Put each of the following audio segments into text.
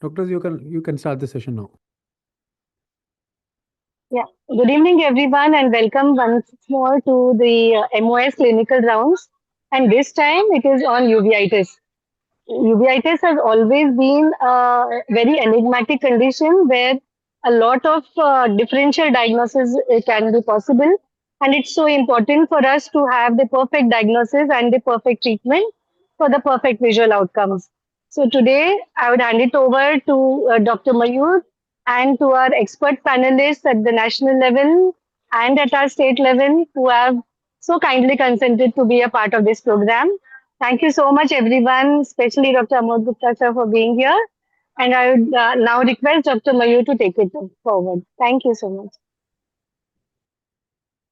Doctors, you can start the session now. Yeah. Good evening, everyone, and welcome once more to the MOS clinical rounds. And this time it is on uveitis. Uveitis has always been a very enigmatic condition where a lot of differential diagnosis can be possible. And it's so important for us to have the perfect diagnosis and the perfect treatment for the perfect visual outcomes. So today I would hand it over to Dr. Mayur and to our expert panelists at the national level and at our state level who have so kindly consented to be a part of this program. Thank you so much, everyone, especially Dr. Amod Gupta sir for being here. And I would now request Dr. Mayur to take it forward. Thank you so much.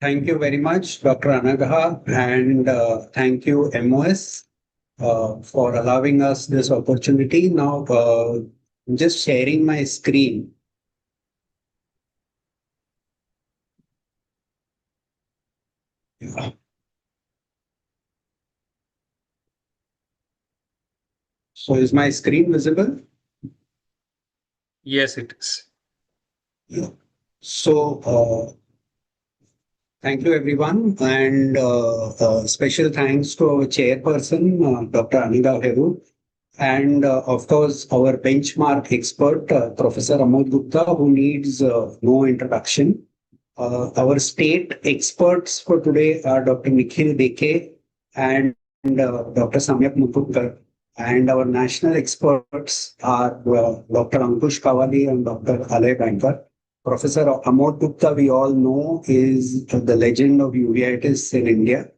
Thank you very much, Dr. Anagha, and thank you, MOS, for allowing us this opportunity. Now, I'm just sharing my screen. Yeah. So is my screen visible? Yes, it is. Yeah. So, thank you, everyone, and special thanks to our chairperson, Dr. Anida Heru, and of course, our benchmark expert, Professor Amod Gupta, who needs no introduction. Our state experts for today are Dr. Nikhil Beke and Dr. Samyak Muthukkar. And our national experts are Dr. Ankush Kawali and Dr. Alay Bankar. Professor Amod Gupta, we all know, is the legend of uveitis in India.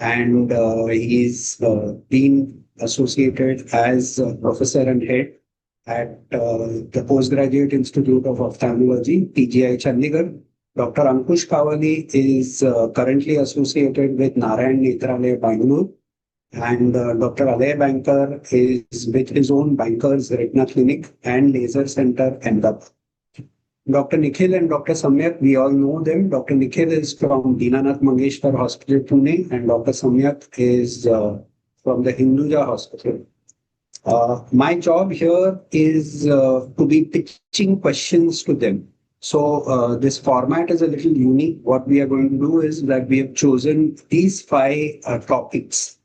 And he's been associated as professor and head at the Postgraduate Institute of Ophthalmology, PGI Chandigarh. Dr. Ankush Kawali is currently associated with Narayan Nethralaya, Bangalore. And Dr. Alay Bankar is with his own Banker's Retina Clinic and Laser Center, Ahmedabad. Dr. Nikhil and Dr. Samyak, we all know them. Dr. Nikhil is from Dinanath Mangeshkar Hospital, Pune, and Dr. Samyak is from the Hinduja Hospital. My job here is to be pitching questions to them. So this format is a little unique. What we are going to do is that we have chosen these five topics.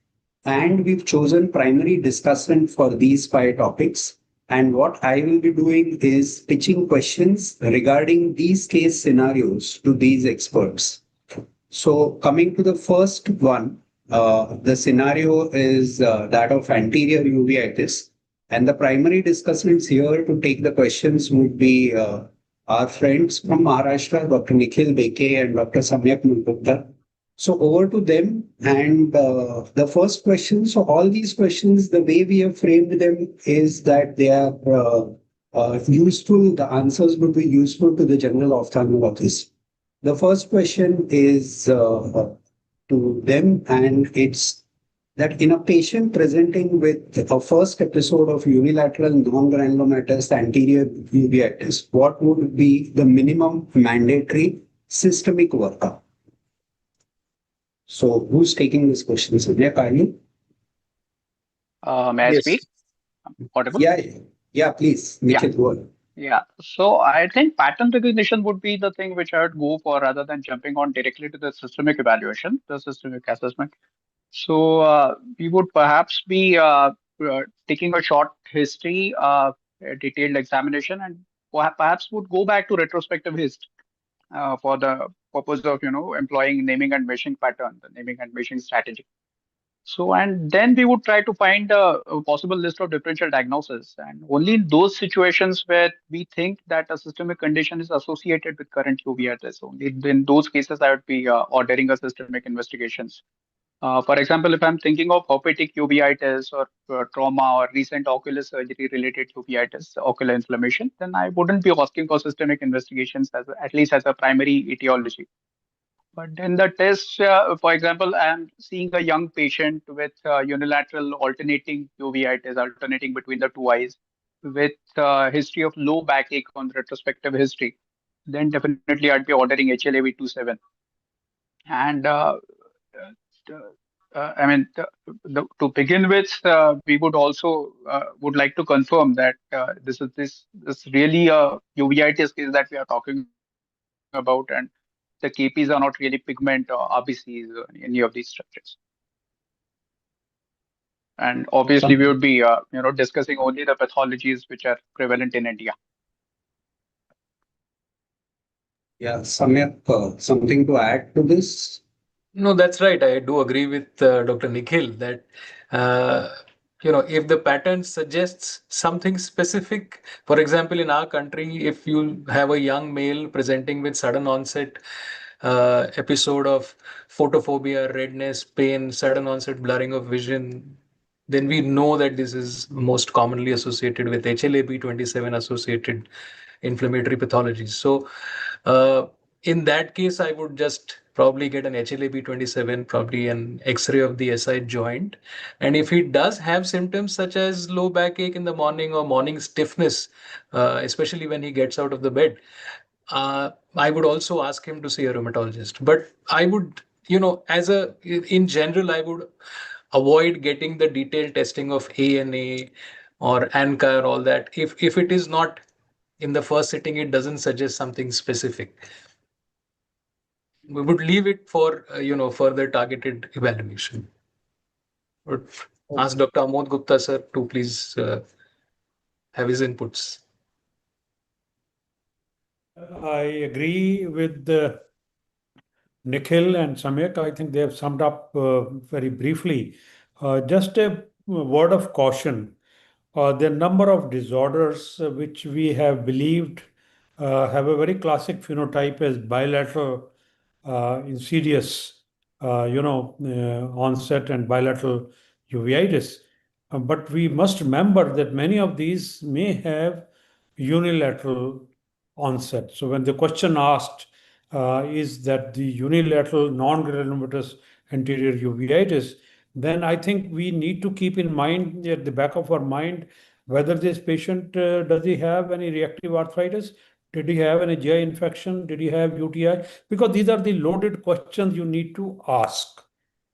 And we've chosen primary discussant for these five topics. And what I will be doing is pitching questions regarding these case scenarios to these experts. So coming to the first one, the scenario is that of anterior uveitis. And the primary discussants here to take the questions would be our friends from Maharashtra, Dr. Nikhil Beke and Dr. Samyak Mulgupta. So over to them. And the first question, so all these questions, the way we have framed them is that they are useful, the answers would be useful to the general ophthalmologist. The first question is to them, and it's that in a patient presenting with a first episode of unilateral non-granulomatous anterior uveitis, what would be the minimum mandatory systemic workup? So who's taking this question? Sandhya, Kali? May I Yes. speak? Audible? Yeah, please. Nikhil, go on. Yeah. So I think pattern recognition would be the thing which I would go for rather than jumping on directly to the systemic evaluation, the systemic assessment. So we would perhaps be taking a short history, a detailed examination, and perhaps would go back to retrospective history for the purpose of employing naming and measuring pattern, the naming and measuring strategy. So, and then we would try to find a possible list of differential diagnoses. And only in those situations where we think that a systemic condition is associated with current uveitis, only in those cases I would be ordering a systemic investigations. For example, if I'm thinking of herpetic uveitis or trauma or recent ocular surgery related uveitis, ocular inflammation, then I wouldn't be asking for systemic investigations at least as a primary etiology. But in the test, for example, I'm seeing a young patient with unilateral alternating uveitis, alternating between the two eyes, with history of low backache on retrospective history. Then definitely I'd be ordering HLAV27. And I mean, to begin with, we would also would like to confirm that this really a uveitis case that we are talking about, and the KPs are not really pigment or RBCs or any of these structures. And obviously, we would be discussing only the pathologies which are prevalent in India. Yeah, Samyak, something to add to this? No, that's right. I do agree with Dr. Nikhil that if the pattern suggests something specific, for example, in our country, if you have a young male presenting with sudden onset episode of photophobia, redness, pain, sudden onset blurring of vision, then we know that this is most commonly associated with HLA-B27 associated inflammatory pathologies. So in that case, I would just probably get an HLA-B27, probably an X-ray of the SI joint. And if he does have symptoms such as low backache in the morning or morning stiffness, especially when he gets out of the bed, I would also ask him to see a rheumatologist. But I would, in general, I would avoid getting the detailed testing of ANA or ANCA or all that. If it is not in the first sitting, it doesn't suggest something specific. We would leave it for further targeted evaluation. Would ask Dr. Amod Gupta sir to please have his inputs. I agree with Nikhil and Samyak. I think they have summed up very briefly. Just a word of caution. The number of disorders which we have believed have a very classic phenotype as bilateral insidious, onset and bilateral uveitis. But we must remember that many of these may have unilateral onset. So when the question asked is that the unilateral non-granulomatous anterior uveitis, then I think we need to keep in mind at the back of our mind whether this patient does he have any reactive arthritis? Did he have any GI infection? Did he have UTI? Because these are the loaded questions you need to ask.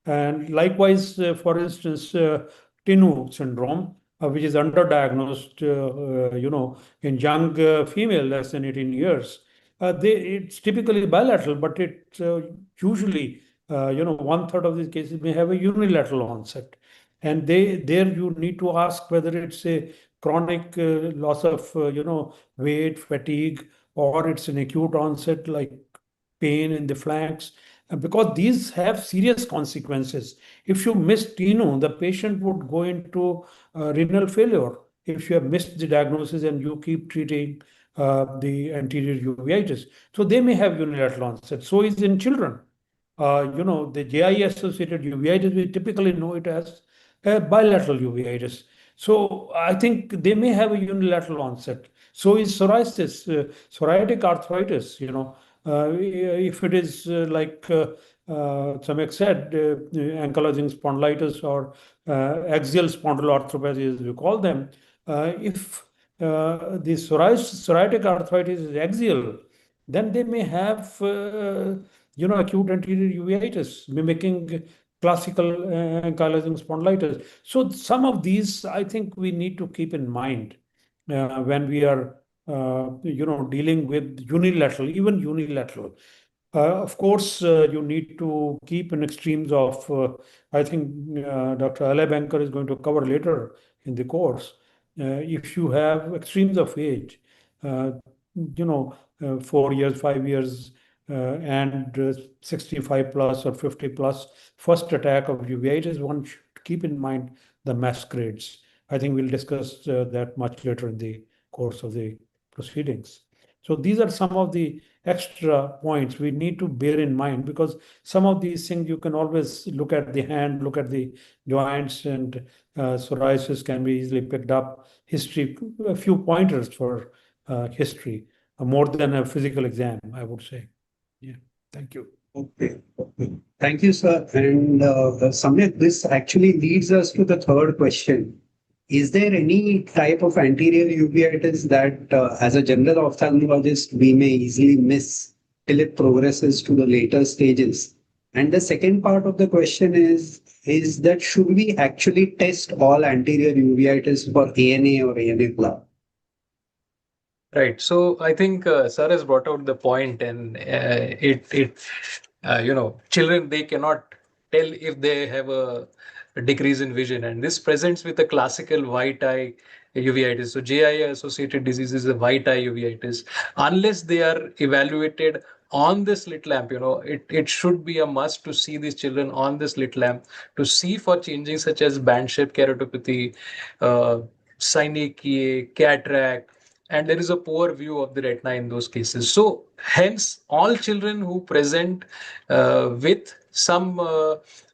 And likewise, for instance, Tinu syndrome, which is underdiagnosed, in young female less than 18 years. It's typically bilateral, but it usually, 1/3 of these cases may have a unilateral onset. And there you need to ask whether it's a chronic loss of, weight, fatigue, or it's an acute onset like pain in the flanks, because these have serious consequences. If you miss Tino, the patient would go into renal failure if you have missed the diagnosis and you keep treating the anterior uveitis. So they may have unilateral onset. So is in children. The GI-associated uveitis, we typically know it as bilateral uveitis. So I think they may have a unilateral onset. So is psoriasis, psoriatic arthritis, if it is like Samek said, ankylosing spondylitis or axial spondylorthropathy, as we call them, if the psoriatic arthritis is axial, then they may have, acute anterior uveitis mimicking classical ankylosing spondylitis. So some of these, I think we need to keep in mind when we are, dealing with unilateral, even unilateral. Of course, you need to keep in extremes of, I think Dr. Ale Banker is going to cover later in the course. If you have extremes of age, 4 years, 5 years, and 65 plus or 50 plus, first attack of uveitis, one should keep in mind the masquerades. I think we'll discuss that much later in the course of the proceedings. So these are some of the extra points we need to bear in mind, because some of these things you can always look at the hand, look at the joints, and psoriasis can be easily picked up. History, a few pointers for history, more than a physical exam, I would say. Yeah, thank you. Okay. Thank you, sir. And Samyak, this actually leads us to the third question. Is there any type of anterior uveitis that, as a general ophthalmologist, we may easily miss till it progresses to the later stages? And the second part of the question is, is that should we actually test all anterior uveitis for ANA or ANA club? Right. So I think Sir has brought out the point, and children, they cannot tell if they have a decrease in vision, and this presents with a classical white eye uveitis. So JIA associated disease is a white eye uveitis. Unless they are evaluated on the slit lamp, it should be a must to see these children on the slit lamp to see for changing such as band shaped keratopathy, uh, synechia, cataract, and there is a poor view of the retina in those cases. So hence all children who present with some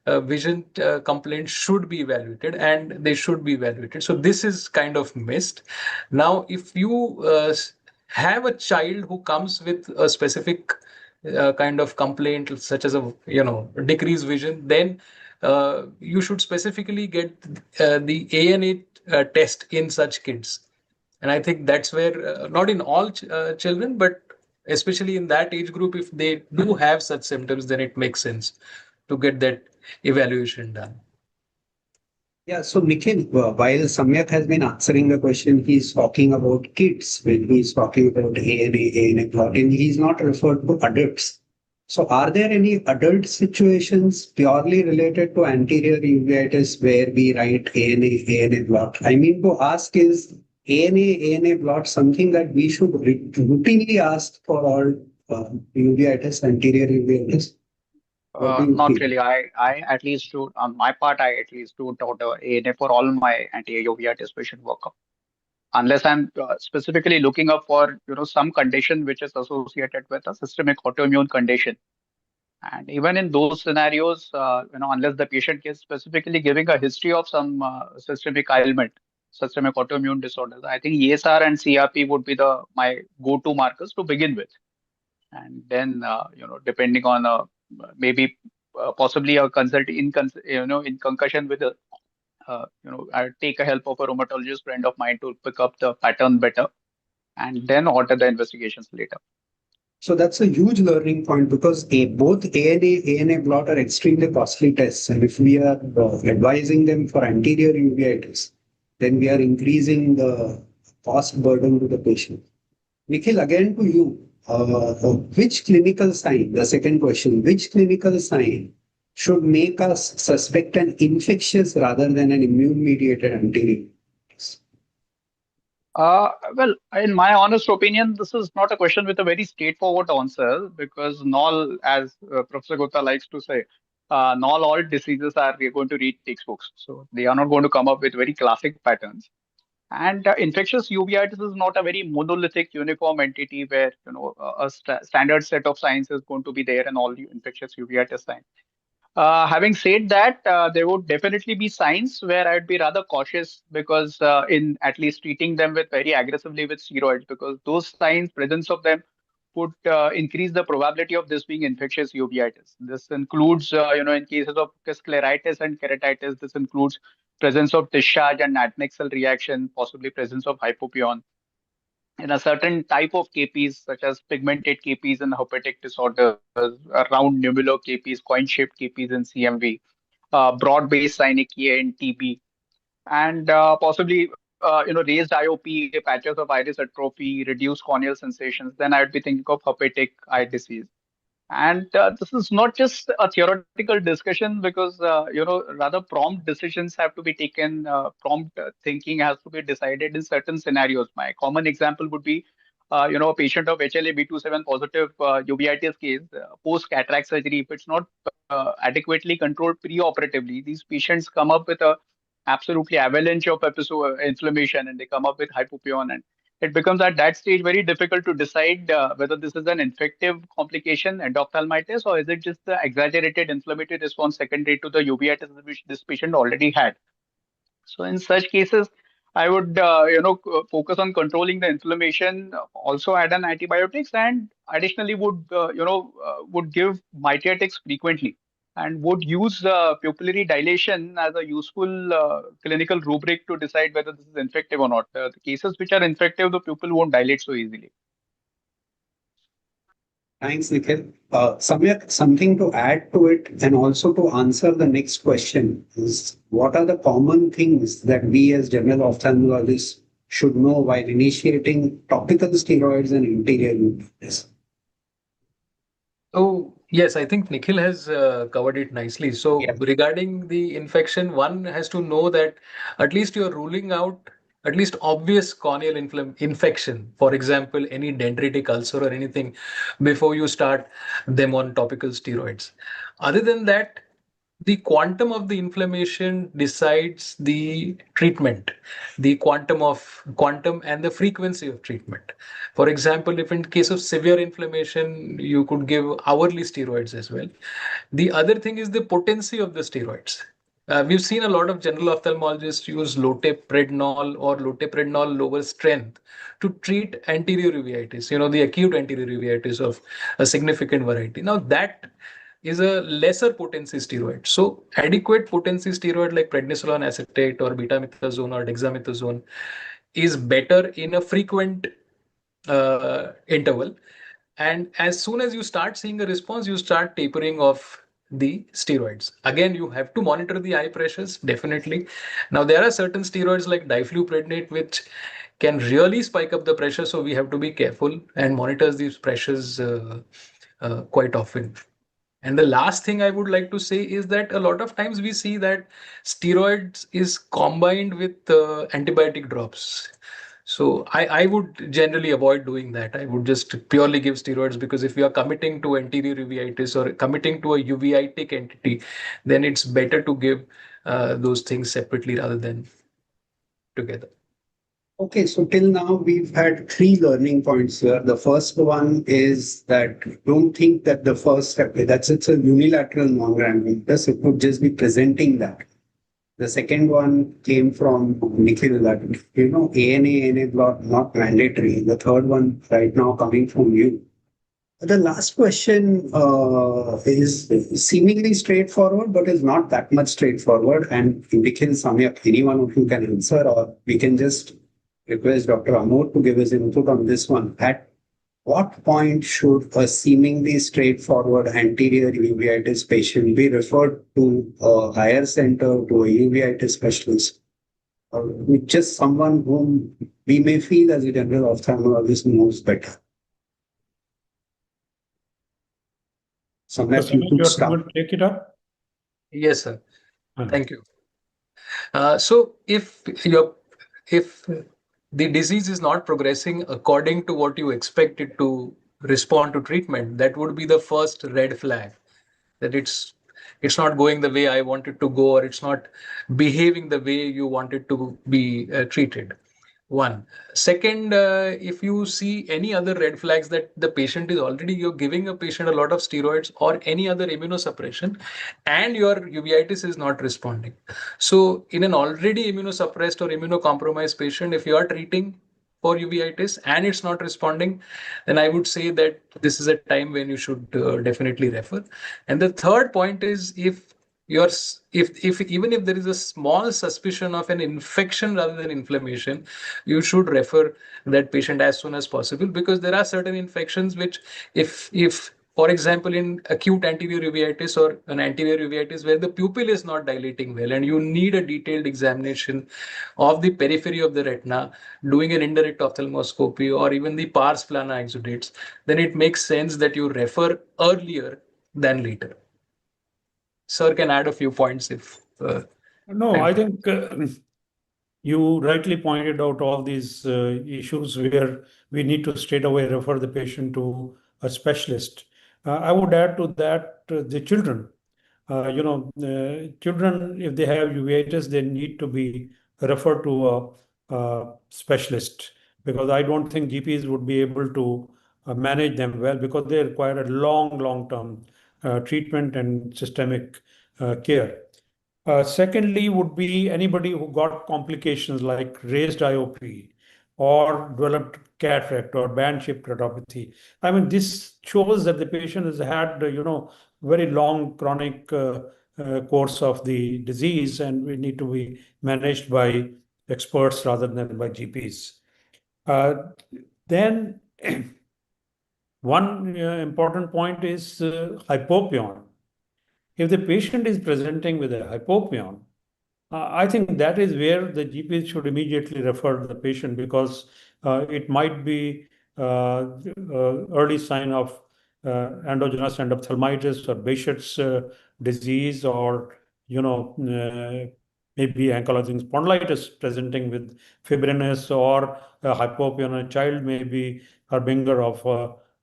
vision complaints should be evaluated, and they should be evaluated. So this is kind of missed. Now if you have a child who comes with a specific kind of complaint such as a decreased vision, then you should specifically get the ANA test in such kids. And I think that's where, not in all children, but especially in that age group, if they do have such symptoms, then it makes sense to get that evaluation done. Yeah, so Nikhil, while Samyak has been answering the question, he's talking about kids when he's talking about ANA plot, and he's not referred to adults. So are there any adult situations purely related to anterior uveitis where we write ANA blot? I mean to ask, is ANA blot something that we should routinely ask for all uveitis, anterior uveitis? What do you Not feel? really. I at least do, on my part, I at least do order ANA for all my anti-uveitis patient workup. Unless I'm specifically looking up for, some condition which is associated with a systemic autoimmune condition. And even in those scenarios, unless the patient is specifically giving a history of some systemic ailment, systemic autoimmune disorders, I think ESR and CRP would be the my go-to markers to begin with. And then, depending on maybe possibly a consult in concussion with a, I take a help of a rheumatologist friend of mine to pick up the pattern better, and then order the investigations later. So that's a huge learning point because both ANA blot are extremely costly tests. And if we are advising them for anterior uveitis, then we are increasing the cost burden to the patient. Nikhil, again to you. Which clinical sign, the second question, which clinical sign should make us suspect an infectious rather than an immune mediated anterior uveitis? Well, in my honest opinion, this is not a question with a very straightforward answer because not, as Professor Gupta likes to say, not all diseases are we are going to read textbooks. So they are not going to come up with very classic patterns. And infectious uveitis is not a very monolithic, uniform entity where a standard set of signs is going to be there and all the infectious uveitis signs. Having said that, there would definitely be signs where I'd be rather cautious because in at least treating them with very aggressively with steroids, because those signs, presence of them, would increase the probability of this being infectious uveitis. This includes, in cases of scleritis and keratitis, this includes presence of discharge and adnexal reaction, possibly presence of hypopyon in a certain type of KPs, such as pigmented KPs in herpetic disorders, round nummular KPs, coin-shaped KPs in CMV, broad-based synechia in TB, and possibly raised IOP, patches of iris atrophy, reduced corneal sensations. Then I would be thinking of herpetic eye disease. And this is not just a theoretical discussion because rather prompt decisions have to be taken. Prompt thinking has to be decided in certain scenarios. My common example would be, a patient of HLA-B27 positive uveitis case post cataract surgery. If it's not adequately controlled pre-operatively, these patients come up with a absolutely avalanche of episode inflammation, and they come up with hypopyon, and it becomes at that stage very difficult to decide whether this is an infective complication, endophthalmitis, or is it just the exaggerated inflammatory response secondary to the uveitis which this patient already had. So in such cases, I would focus on controlling the inflammation, also add an antibiotics, and additionally would give mitotics frequently, and would use pupillary dilation as a useful clinical rubric to decide whether this is infective or not. The cases which are infective, the pupil won't dilate so easily. Thanks, Nikhil. Samyak, something to add to it and also to answer the next question is what are the common things that we as general ophthalmologists should know while initiating topical steroids and anterior uveitis? So, yes, I think Nikhil has covered it nicely. So, Yeah. regarding the infection, one has to know that at least you're ruling out at least obvious corneal infection, for example, any dendritic ulcer or anything, before you start them on topical steroids. Other than that, the quantum of the inflammation decides the treatment, the quantum and the frequency of treatment. For example, if in case of severe inflammation, you could give hourly steroids as well. The other thing is the potency of the steroids. We've seen a lot of general ophthalmologists use loteprednol or loteprednol lower strength to treat anterior uveitis, the acute anterior uveitis of a significant variety. Now, that is a lesser potency steroid. So, adequate potency steroid like prednisolone acetate or betamethasone or dexamethasone is better in a frequent interval. And as soon as you start seeing a response, you start tapering off the steroids. Again, you have to monitor the eye pressures, definitely. Now, there are certain steroids like difluprednate, which can really spike up the pressure. So we have to be careful and monitor these pressures quite often. And the last thing I would like to say is that a lot of times we see that steroids is combined with antibiotic drops. So I would generally avoid doing that. I would just purely give steroids, because if you are committing to anterior uveitis or committing to a uveitic entity, then it's better to give those things separately rather than together. Okay, so till now we've had three learning points here. The first one is that don't think that the first step, it's a unilateral non-randomness. It could just be presenting that. The second one came from Nikhil that, ANA blot not mandatory. The third one right now coming from you. The last question is seemingly straightforward, but is not that much straightforward. And Nikhil, Samyak, any one of you can answer, or we can just request Dr. Amod to give his input on this one. At what point should a seemingly straightforward anterior uveitis patient be referred to a higher center, to a uveitis specialist, or with just someone whom we may feel as a general ophthalmologist knows better? Somewhere you could You're start. going to take it up? Yes, sir. Okay. Thank you. So if the disease is not progressing according to what you expect it to respond to treatment, that would be the first red flag, that it's not going the way I want it to go, or it's not behaving the way you want it to be treated. One. Second, if you see any other red flags that the patient is already, you're giving a patient a lot of steroids or any other immunosuppression, and your uveitis is not responding. So in an already immunosuppressed or immunocompromised patient, if you are treating for uveitis and it's not responding, then I would say that this is a time when you should definitely refer. And the third point is, if even if there is a small suspicion of an infection rather than inflammation, you should refer that patient as soon as possible, because there are certain infections which, if for example, in acute anterior uveitis or an anterior uveitis where the pupil is not dilating well and you need a detailed examination of the periphery of the retina, doing an indirect ophthalmoscopy or even the pars plana exudates, then it makes sense that you refer earlier than later. Sir can add a few points if. No, I think you rightly pointed out all these issues where we need to straight away refer the patient to a specialist. I would add to that the children. Children, if they have uveitis, they need to be referred to a specialist, because I don't think GPs would be able to manage them well, because they require a long term treatment and systemic care. Secondly, would be anybody who got complications like raised IOP or developed cataract or band-shaped retinopathy. I mean, this shows that the patient has had, very long chronic course of the disease, and we need to be managed by experts rather than by GPs. Then One important point is hypopion. If the patient is presenting with a hypopion, I think that is where the GP should immediately refer the patient, because it might be early sign of endogenous endophthalmitis or Behçet's disease, or maybe ankylosing spondylitis presenting with fibrinous or hypopion. A child may be harbinger of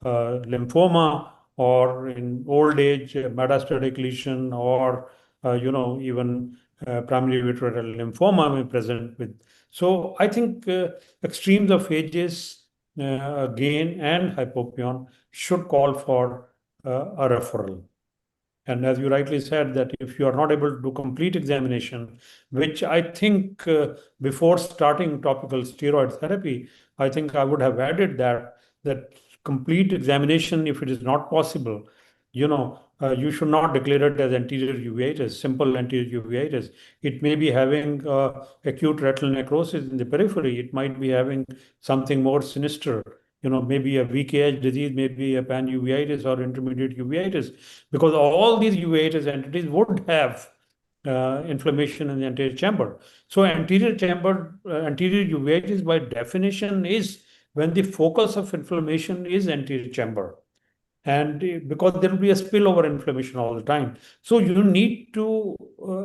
lymphoma, or in old age metastatic lesion, or even primary vitreoretinal lymphoma may present with. So I think extremes of ages, gain, and hypopion should call for a referral. And as you rightly said, that if you are not able to do complete examination, which I think before starting topical steroid therapy, I think I would have added that complete examination, if it is not possible, you should not declare it as anterior uveitis, simple anterior uveitis. It may be having acute retinal necrosis in the periphery. It might be having something more sinister, maybe a VKH disease, maybe a pan-uveitis or intermediate uveitis, because all these uveitis entities would have inflammation in the anterior chamber. So anterior uveitis by definition is when the focus of inflammation is anterior chamber, and because there will be a spillover inflammation all the time. So you need to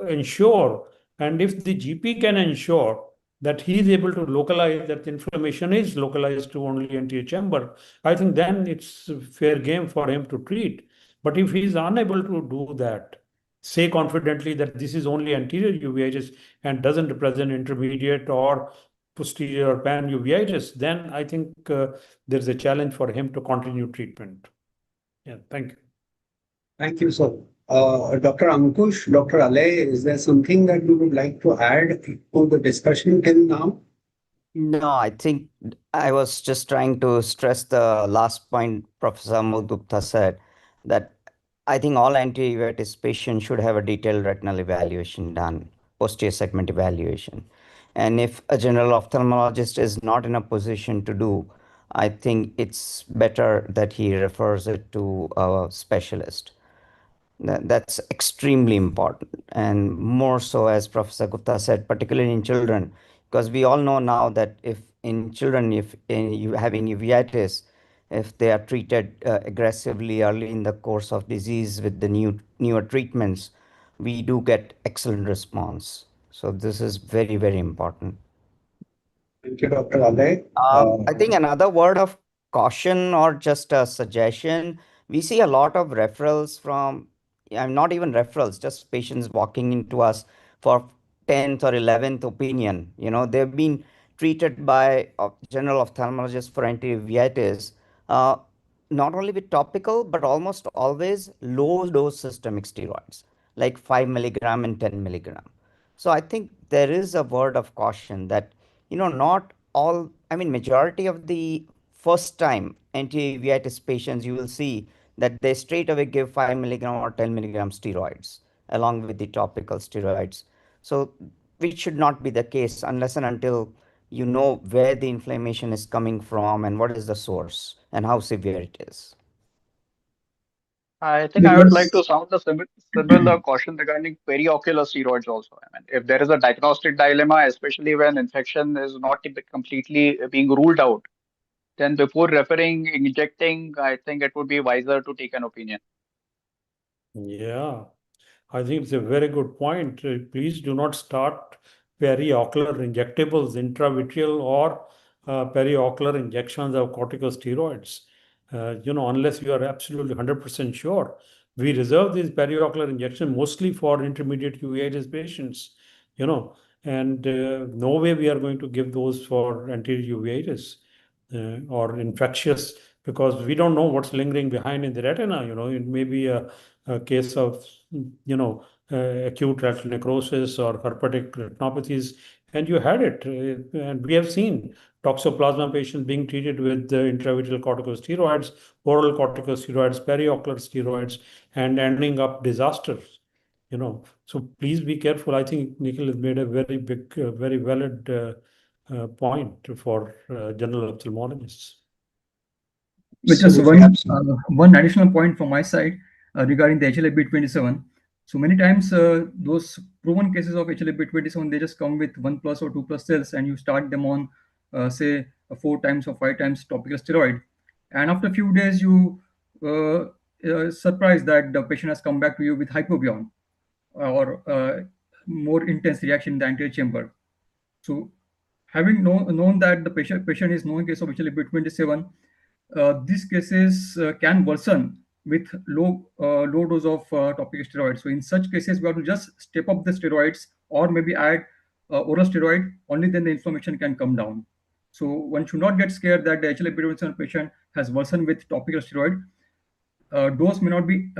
ensure, and if the GP can ensure that he is able to localize, that the inflammation is localized to only anterior chamber, I think then it's fair game for him to treat. But if he is unable to do that, say confidently that this is only anterior uveitis and doesn't represent intermediate or posterior or pan uveitis, then I think there's a challenge for him to continue treatment. Yeah, thank you. Thank you, sir. Dr. Ankush, Dr. Alay, is there something that you would like to add to the discussion till now? No, I think I was just trying to stress the last point Professor Amol Gupta said, that I think all anti-uveitis patients should have a detailed retinal evaluation done, posterior segment evaluation. And if a general ophthalmologist is not in a position to do, I think it's better that he refers it to a specialist. That's extremely important, and more so, as Professor Gupta said, particularly in children, because we all know now that if in children, if you having uveitis, if they are treated aggressively early in the course of disease with the newer treatments, we do get excellent response. So this is very, very important. Thank you, Dr. Alay. I think another word of caution or just a suggestion, we see a lot of referrals from, not even referrals, just patients walking into us for 10th or 11th opinion. They've been treated by general ophthalmologists for anti-uveitis, not only with topical, but almost always low dose systemic steroids, like 5 milligram and 10 milligram. So I think there is a word of caution that, not all, majority of the first time anti-uveitis patients, you will see that they straight away give 5 milligram or 10 milligram steroids along with the topical steroids. So which should not be the case unless and until you know where the inflammation is coming from and what is the source and how severe it is. I think I would like to sound a similar caution regarding periocular steroids also. I mean, if there is a diagnostic dilemma, especially when infection is not completely being ruled out, then before referring, injecting, I think it would be wiser to take an opinion. Yeah, I think it's a very good point. Please do not start periocular injectables, intravitreal or periocular injections of corticosteroids. Unless you are absolutely 100% sure. We reserve these periocular injections mostly for intermediate uveitis patients, and no way we are going to give those for anterior uveitis or infectious, because we don't know what's lingering behind in the retina. It may be a case of acute retinal necrosis or herpetic retinopathies, and you had it. And we have seen toxoplasma patients being treated with intravitreal corticosteroids, oral corticosteroids, periocular steroids, and ending up disasters. So please be careful. I think Nikhil has made a very big, very valid point for general ophthalmologists. With just Absolutely, one additional point from my side regarding the HLA-B27. So many times those proven cases of HLA-B27, they just come with 1+ or 2+ cells, and you start them on say 4 times or 5 times topical steroid, and after a few days you surprised that the patient has come back to you with hypobion or more intense reaction in the anterior chamber. So having known that the patient is known case of HLA-B27, these cases can worsen with low dose of topical steroids. So in such cases, we have to just step up the steroids or maybe add oral steroid. Only then the inflammation can come down. So one should not get scared that the HLA-B27 patient has worsened with topical steroid. Dose may not be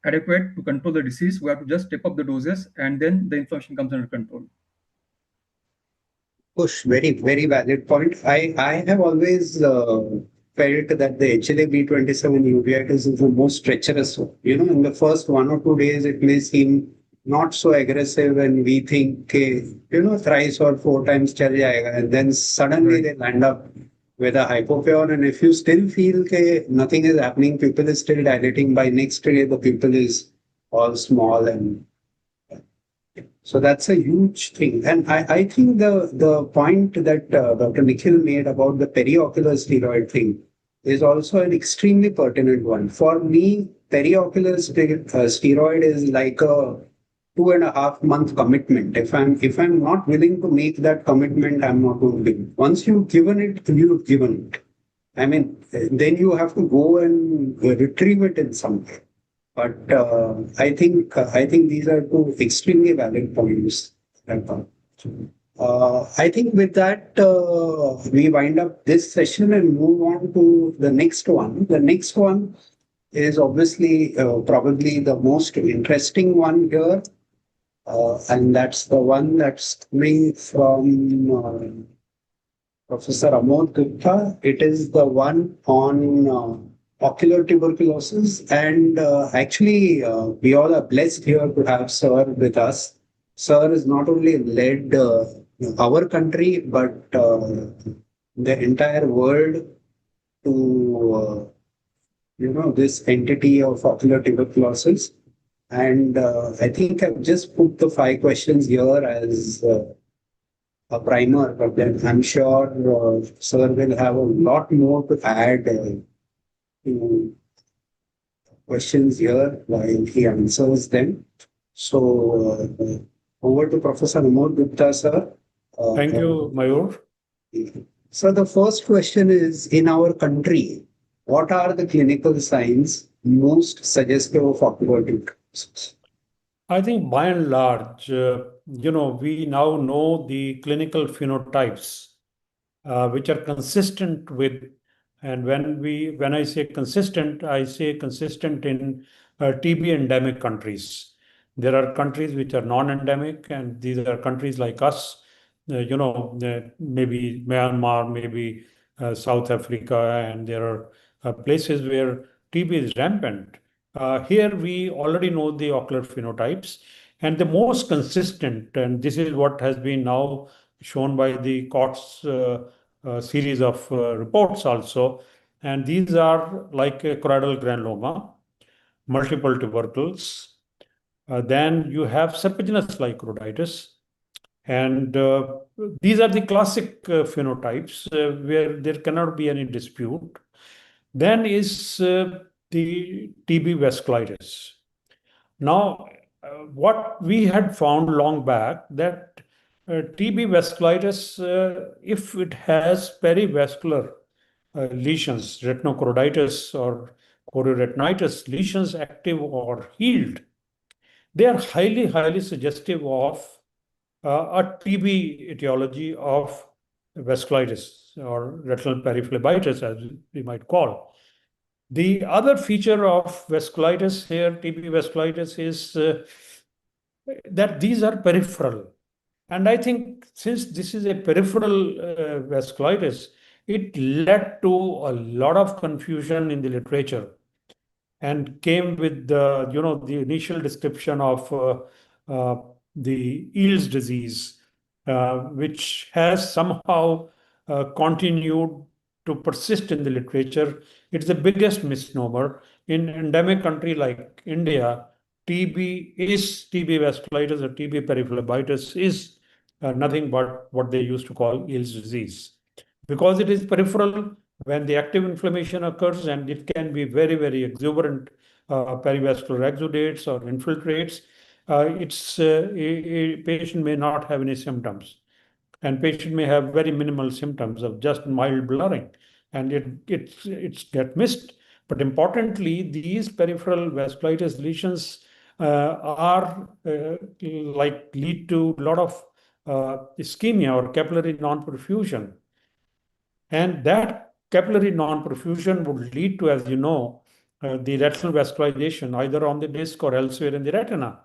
adequate to control the disease. We have to just step up the doses, and then the inflammation comes under control. Push, very, very valid point. I have always felt that the HLA-B27 uveitis is the most treacherous one. In the first 1 or 2 days, it may seem not so aggressive, and we think, thrice or 4 times chal jayega, and then suddenly they land up with a hypopion. And if you still feel nothing is happening, pupil is still dilating, by next day the pupil is all small, and so that's a huge thing. And I think the point that Dr. Nikhil made about the periocular steroid thing is also an extremely pertinent one. For me, periocular steroid is like a 2.5 month commitment. If I'm not willing to make that commitment, I'm not going to do it. Once you've given it, you've given it. I mean, then you have to go and retrieve it in some way. But I think these are two extremely valid points. I think with that, we wind up this session and move on to the next one. The next one is obviously probably the most interesting one here. And that's the one that's coming from Professor Amod Gupta. It is the one on ocular tuberculosis. And actually, we all are blessed here to have Sir with us. Sir has not only led our country, but the entire world to, this entity of ocular tuberculosis. And I think I've just put the 5 questions here as a primer, but then I'm sure Sir will have a lot more to add to questions here while he answers them. So over to Professor Amod Gupta, sir. Thank you, Mayur. So the first question is, in our country, what are the clinical signs most suggestive of ocular tuberculosis? I think by and large, we now know the clinical phenotypes which are consistent with, and when I say consistent in TB endemic countries. There are countries which are non-endemic, and these are countries like us, maybe Myanmar, maybe South Africa, and there are places where TB is rampant. Here we already know the ocular phenotypes, and the most consistent, and this is what has been now shown by the COTS series of reports also, and these are like a choroidal granuloma, multiple tubercles. Then you have serpiginous-like choroiditis, and these are the classic phenotypes where there cannot be any dispute. Then is the TB vasculitis. Now, what we had found long back that TB vasculitis, if it has perivascular lesions, retinochoroiditis or chorioretinitis, lesions active or healed, they are highly, highly suggestive of a TB etiology of vasculitis or retinal periphlebitis, as we might call. The other feature of vasculitis here, TB vasculitis, is that these are peripheral. And I think since this is a peripheral vasculitis, it led to a lot of confusion in the literature and came with the initial description of the Eales disease, which has somehow continued to persist in the literature. It's the biggest misnomer. In endemic country like India, TB vasculitis or TB periphlebitis is nothing but what they used to call Eales disease. Because it is peripheral, when the active inflammation occurs, and it can be very, very exuberant perivascular exudates or infiltrates, a patient may not have any symptoms, and patient may have very minimal symptoms of just mild blurring, and it's get missed. But importantly, these peripheral vasculitis lesions are like lead to a lot of ischemia or capillary non-perfusion, and that capillary non-perfusion would lead to, as you know, the retinal vascularization either on the disc or elsewhere in the retina.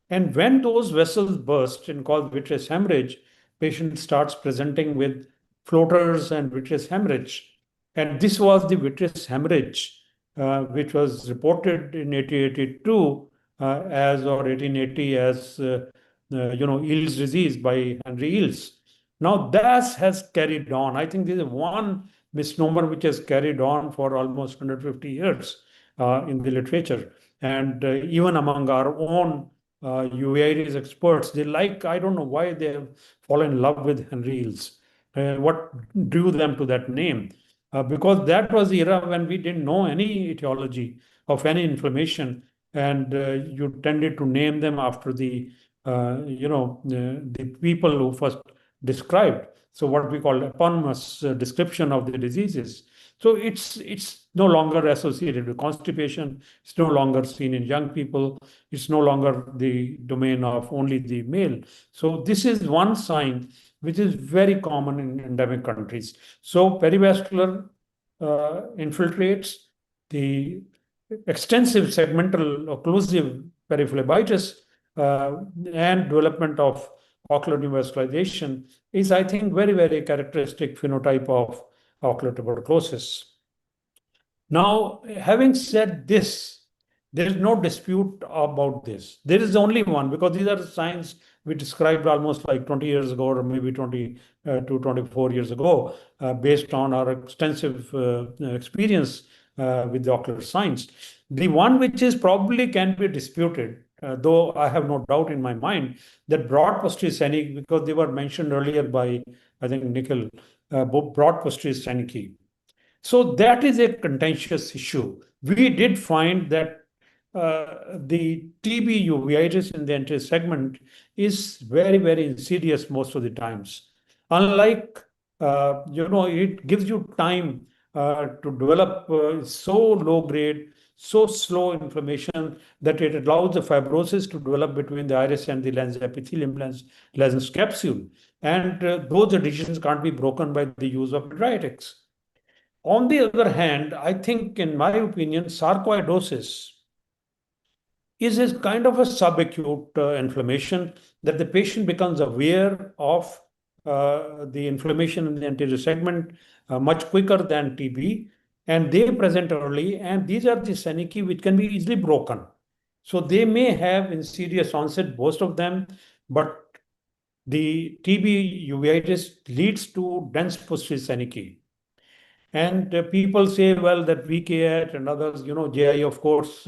And when those vessels burst and cause vitreous hemorrhage, patient starts presenting with floaters and vitreous hemorrhage. And this was the vitreous hemorrhage which was reported in 1882 as or 1880 as Eales disease by Henry Eales. Now that has carried on. I think this is one misnomer which has carried on for almost 150 years in the literature, and even among our own uveitis experts, I don't know why they have fallen in love with Henry Eales. What drew them to that name? Because that was the era when we didn't know any etiology of any inflammation, and you tended to name them after the people who first described. So what we call eponymous description of the diseases. So it's no longer associated with constipation. It's no longer seen in young people. It's no longer the domain of only the male. So this is one sign which is very common in endemic countries. So perivascular infiltrates, the extensive segmental occlusive periphlebitis, and development of ocular neovascularization is, I think, very, very characteristic phenotype of ocular tuberculosis. Now, having said this, there is no dispute about this. There is only one, because these are signs we described almost like 20 years ago, or maybe 20 to 24 years ago, based on our extensive experience with the ocular signs. The one which is probably can be disputed, though I have no doubt in my mind, that broad posterior scenic, because they were mentioned earlier by, I think, Nikhil, broad posterior scenic. So that is a contentious issue. We did find that the TB uveitis in the anterior segment is very, very insidious most of the times. Unlike, it gives you time to develop so low grade, so slow inflammation that it allows the fibrosis to develop between the iris and the lens epithelium, lens capsule. And those adhesions can't be broken by the use of hydrolytics. On the other hand, I think, in my opinion, sarcoidosis is a kind of a subacute inflammation that the patient becomes aware of the inflammation in the anterior segment much quicker than TB, and they present early, and these are the senici which can be easily broken. So they may have insidious onset, most of them, but the TB uveitis leads to dense posterior senici. And people say, well, that VK8 and others, JI, of course,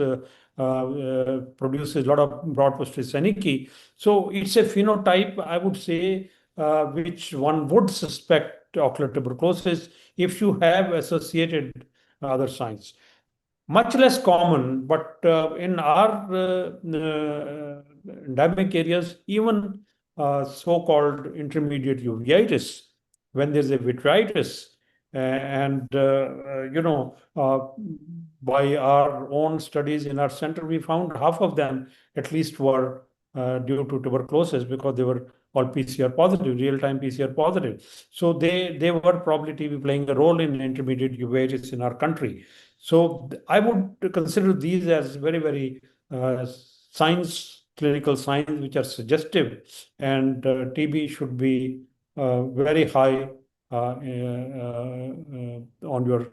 produces a lot of broad posterior senici. So it's a phenotype, I would say, which one would suspect ocular tuberculosis if you have associated other signs. Much less common, but in our endemic areas, even so-called intermediate uveitis, when there's a vitritis, and by our own studies in our center, we found half of them at least were due to tuberculosis, because they were all PCR positive, real-time PCR positive. So they were probably TB playing a role in intermediate uveitis in our country. So I would consider these as very, very clinical signs which are suggestive, and TB should be very high on your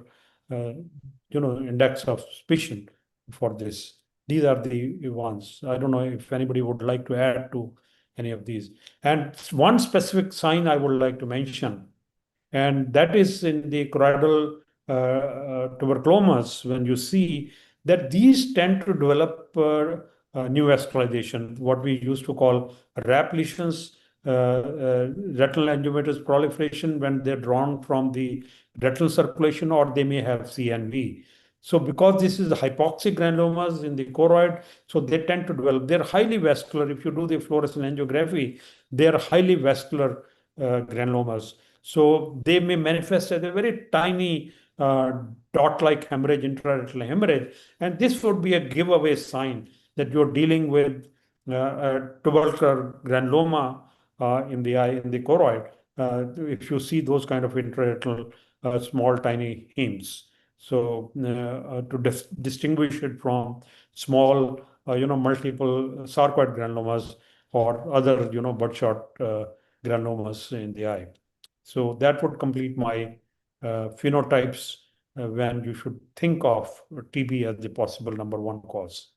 index of suspicion for this. These are the ones. I don't know if anybody would like to add to any of these. And one specific sign I would like to mention And that is in the choroidal tuberculomas, when you see that these tend to develop new vascularization, what we used to call RAP lesions, retinal angiomatous proliferation, when they're drawn from the retinal circulation, or they may have CNV. So because this is hypoxic granulomas in the choroid, so they tend to develop. They're highly vascular. If you do the fluorescent angiography, they are highly vascular granulomas. So they may manifest as a very tiny dot-like hemorrhage, intraretinal hemorrhage, and this would be a giveaway sign that you're dealing with a tubercular granuloma in the eye, in the choroid. If you see those kind of intraretinal small, tiny hemes. So to distinguish it from small, multiple sarcoid granulomas or other, birdshot granulomas in the eye. So that would complete my phenotypes when you should think of TB as the possible number one cause.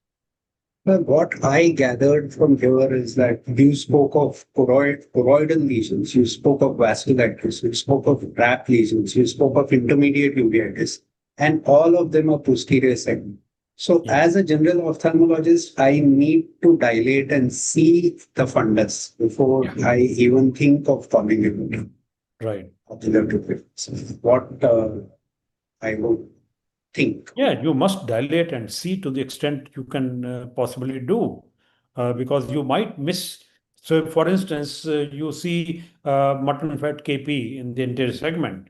Well, what I gathered from here is that you spoke of choroidal lesions, you spoke of vasculitis, you spoke of RAP lesions, you spoke of intermediate uveitis, and all of them are posterior segment. So, Yeah. as a general ophthalmologist, I need to dilate and see the fundus before Yeah. I even think of calling it Right. ocular tuberculosis. What I would think. Yeah, you must dilate and see to the extent you can possibly do, because you might miss. So, for instance, you see mutton fat KP in the anterior segment.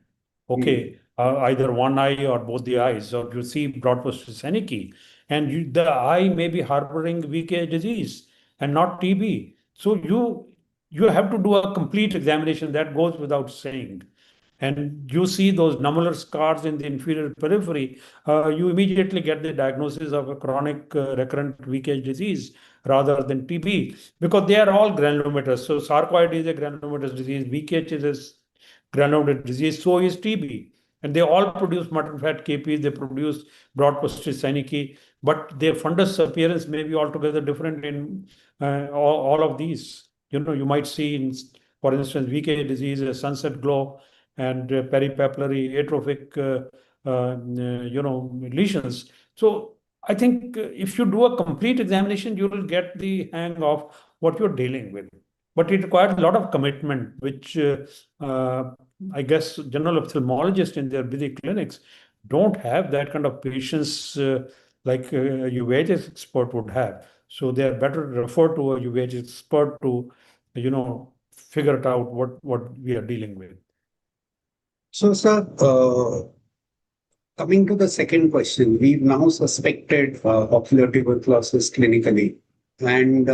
Okay, either one eye or both the eyes, or you see broad-posted Seneca, and the eye may be harboring VK disease and not TB. So you have to do a complete examination. That goes without saying. And you see those nummular scars in the inferior periphery, you immediately get the diagnosis of a chronic recurrent leakage disease rather than TB, because they are all granulomatous. So sarcoid is a granulomatous disease, VKH is a granulomatous disease, so is TB. And they all produce mutton fat KP, they produce broad posterior Seneca, but their fundus appearance may be altogether different in all of these. You might see, for instance, VK disease, a sunset glow, and peripapillary atrophic lesions. So I think if you do a complete examination, you will get the hang of what you're dealing with. But it requires a lot of commitment, which I guess general ophthalmologists in their busy clinics don't have that kind of patience like a uveitis expert would have. So they are better referred to a uveitis expert to, figure it out what we are dealing with. So, sir, coming to the second question, we've now suspected ocular tuberculosis clinically, and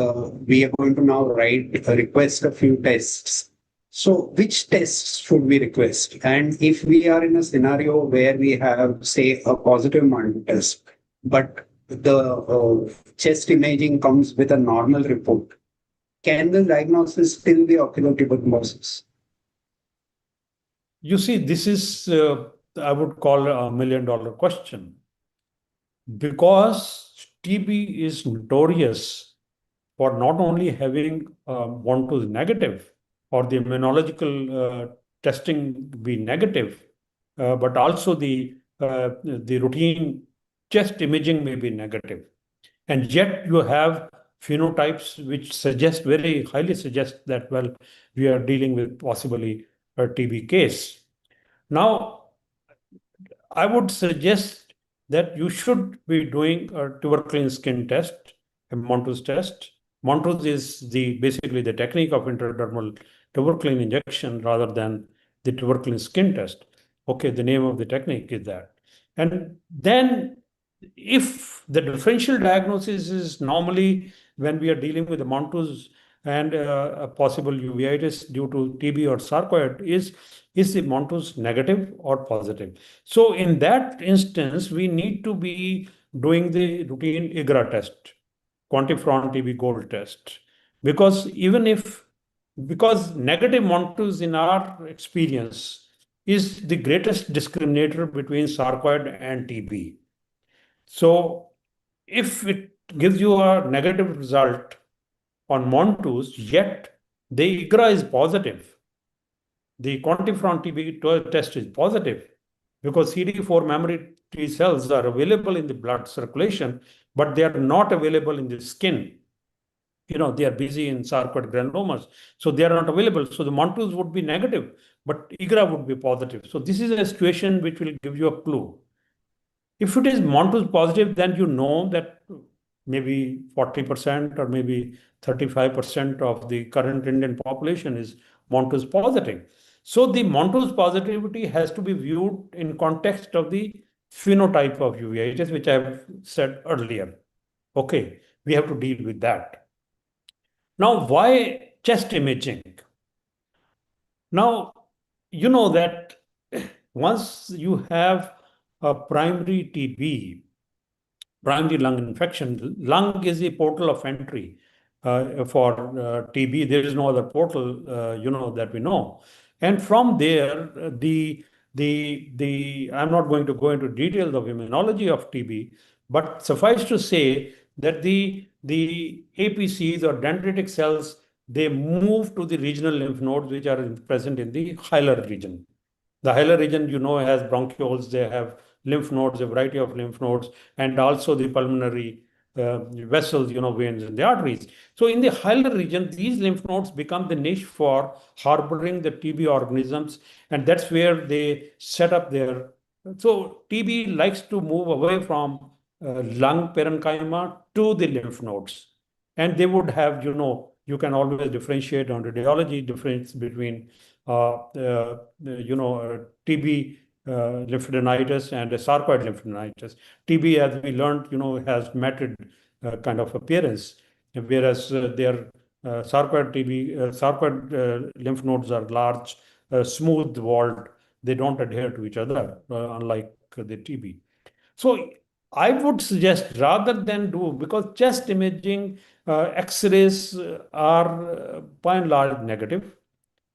we are going to now request a few tests. So, which tests should we request? And if we are in a scenario where we have, say, a positive Mantoux test, but the chest imaging comes with a normal report, can the diagnosis still be ocular tuberculosis? You see, this is, I would call a $1 million question, because TB is notorious for not only having Mantoux negative or the immunological testing be negative, but also the routine chest imaging may be negative. And yet you have phenotypes which suggest, very highly suggest that, well, we are dealing with possibly a TB case. Now, I would suggest that you should be doing a tuberculin skin test, a Mantoux test. Mantoux is basically the technique of intradermal tuberculin injection rather than the tuberculin skin test. Okay, the name of the technique is that. And then if the differential diagnosis is normally, when we are dealing with the Mantoux and a possible uveitis due to TB or sarcoid, is the Mantoux negative or positive? So in that instance, we need to be doing the routine IGRA test, quantiferon TB gold test, because because negative Mantoux in our experience is the greatest discriminator between sarcoid and TB. So if it gives you a negative result on Mantoux, yet the IGRA is positive, the quantiferon TB test is positive because CD4 memory T cells are available in the blood circulation, but they are not available in the skin. They are busy in sarcoid granulomas, so they are not available. So the Montus would be negative, but IGRA would be positive. So this is a situation which will give you a clue. If it is Montus positive, then you know that maybe 40% or maybe 35% of the current Indian population is Montus positive. So the Montus positivity has to be viewed in context of the phenotype of uveitis, which I have said earlier. Okay, we have to deal with that. Now, why chest imaging? Now, you know that once you have a primary TB, primary lung infection, lung is the portal of entry for TB. There is no other portal, that we know. And from there, I'm not going to go into details of immunology of TB, but suffice to say that the APCs or dendritic cells, they move to the regional lymph nodes which are present in the hilar region. The hilar region, has bronchioles, they have lymph nodes, a variety of lymph nodes, and also the pulmonary vessels, veins and the arteries. So in the hilar region, these lymph nodes become the niche for harboring the TB organisms, and that's where they set up their. So TB likes to move away from lung parenchyma to the lymph nodes, and they would have, you can always differentiate on radiology difference between TB lymphadenitis and a sarcoid lymphadenitis. TB, as we learned, has matted kind of appearance, whereas their sarcoid lymph nodes are large, smooth-walled. They don't adhere to each other, unlike the TB. So I would suggest rather than because chest imaging, X-rays are by and large negative.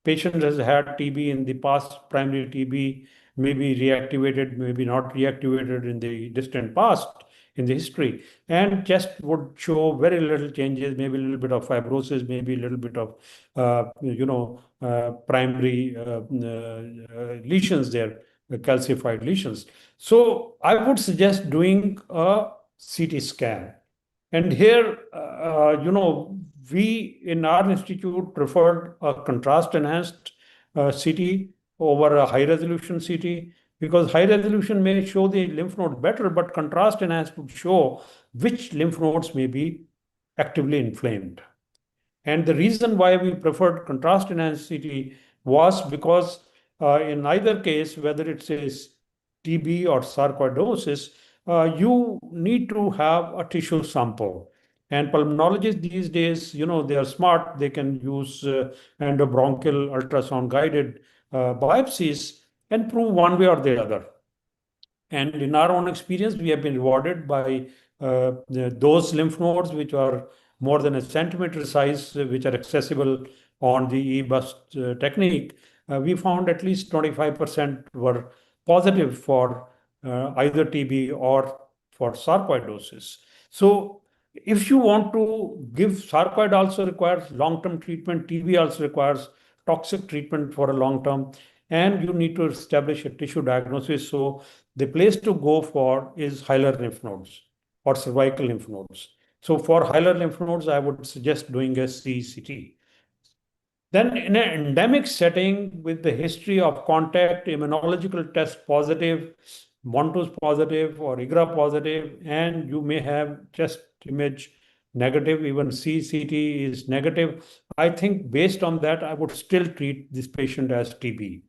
Patient has had TB in the past, primary TB, maybe reactivated, maybe not reactivated in the distant past in the history. And chest would show very little changes, maybe a little bit of fibrosis, maybe a little bit of, primary lesions there, calcified lesions. So I would suggest doing a CT scan. And here, we in our institute preferred a contrast enhanced CT over a high resolution CT because high resolution may show the lymph node better, but contrast enhanced would show which lymph nodes may be actively inflamed. And the reason why we preferred contrast enhanced CT was because in either case, whether it says TB or sarcoidosis, you need to have a tissue sample. And pulmonologists these days, they are smart. They can use endobronchial ultrasound guided biopsies and prove one way or the other. And in our own experience, we have been rewarded by those lymph nodes which are more than a centimeter size, which are accessible on the e-bust technique. We found at least 25% were positive for either TB or for sarcoidosis. So if you want to give, sarcoid also requires long-term treatment, TB also requires toxic treatment for a long term, and you need to establish a tissue diagnosis. So the place to go for is hilar lymph nodes or cervical lymph nodes. So for hilar lymph nodes, I would suggest doing a CCT. Then in an endemic setting with the history of contact, immunological test positive, Montus positive or IGRA positive, and you may have chest image negative, even CCT is negative. I think based on that, I would still treat this patient as TB.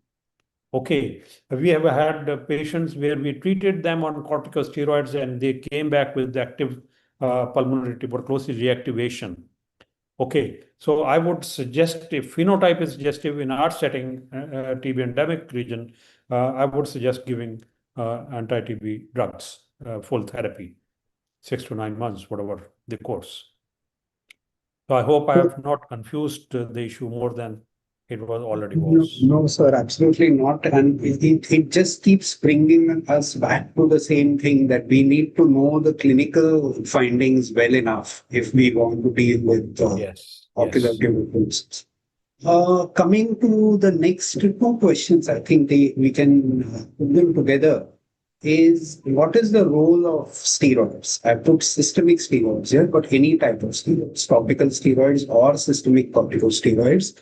Okay, we have had patients where we treated them on corticosteroids and they came back with active pulmonary tuberculosis reactivation. Okay, so I would suggest if phenotype is suggestive in our setting, TB endemic region, I would suggest giving anti-TB drugs, full therapy, 6 to 9 months, whatever the course. So I hope I have not confused the issue more than it already was. No, sir, absolutely not. And it just keeps bringing us back to the same thing that we need to know the clinical findings well enough if we want to deal with ocular tuberculosis. Coming to the next two questions, I think we can put them together. Is what is the role of steroids? I put systemic steroids here, but any type of steroids, topical steroids or systemic corticosteroids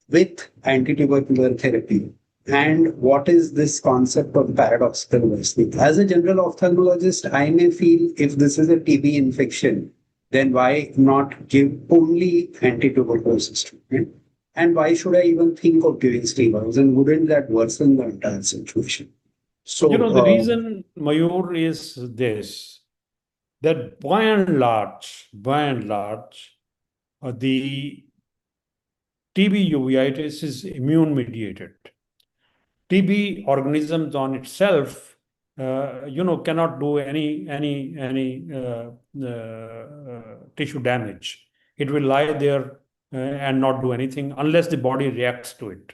with antitubercular therapy. And what is this concept of paradoxical worsening? As a general ophthalmologist, I may feel if this is a TB infection, then why not give only antituberculosis treatment? And why should I even think of giving steroids? And wouldn't that worsen the entire situation? So, The reason, Mayur, is this, that by and large, the TB uveitis is immune mediated. TB organisms on itself, cannot do any tissue damage. It will lie there and not do anything unless the body reacts to it.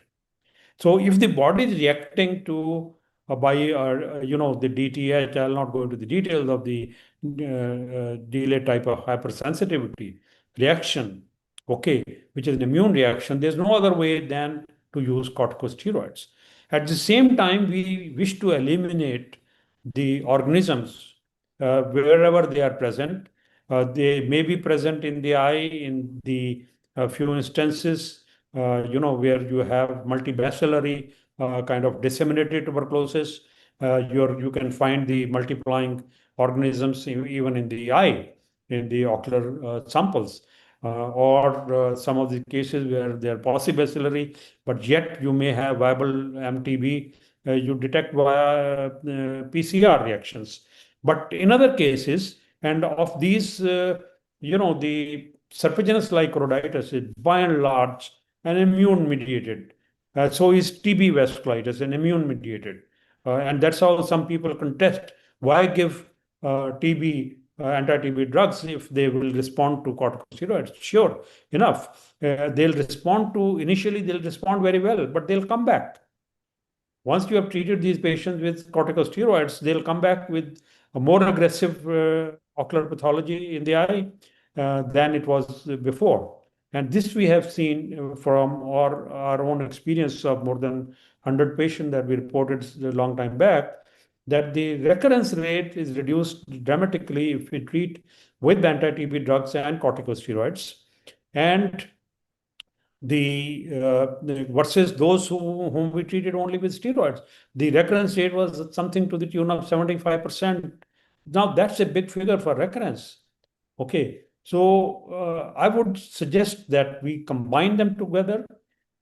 So if the body is reacting to the DTH, I'll not go into the details of the delayed type of hypersensitivity reaction, okay, which is an immune reaction. There's no other way than to use corticosteroids. At the same time, we wish to eliminate the organisms wherever they are present. They may be present in the eye in the few instances where you have multibacillary kind of disseminated tuberculosis. You can find the multiplying organisms even in the eye, in the ocular samples, or some of the cases where they are paucibacillary, but yet you may have viable MTB you detect via PCR reactions. But in other cases, and of these, the serpiginous like choroiditis is by and large an immune mediated. So is TB vasculitis an immune mediated. And that's how some people contest why give TB anti-TB drugs if they will respond to corticosteroids. Sure enough, initially they'll respond very well, but they'll come back. Once you have treated these patients with corticosteroids, they'll come back with a more aggressive ocular pathology in the eye than it was before. And this we have seen from our own experience of more than 100 patients that we reported a long time back, that the recurrence rate is reduced dramatically if we treat with anti-TB drugs and corticosteroids. And versus those whom we treated only with steroids, the recurrence rate was something to the tune of 75%. Now that's a big figure for recurrence. Okay, so I would suggest that we combine them together,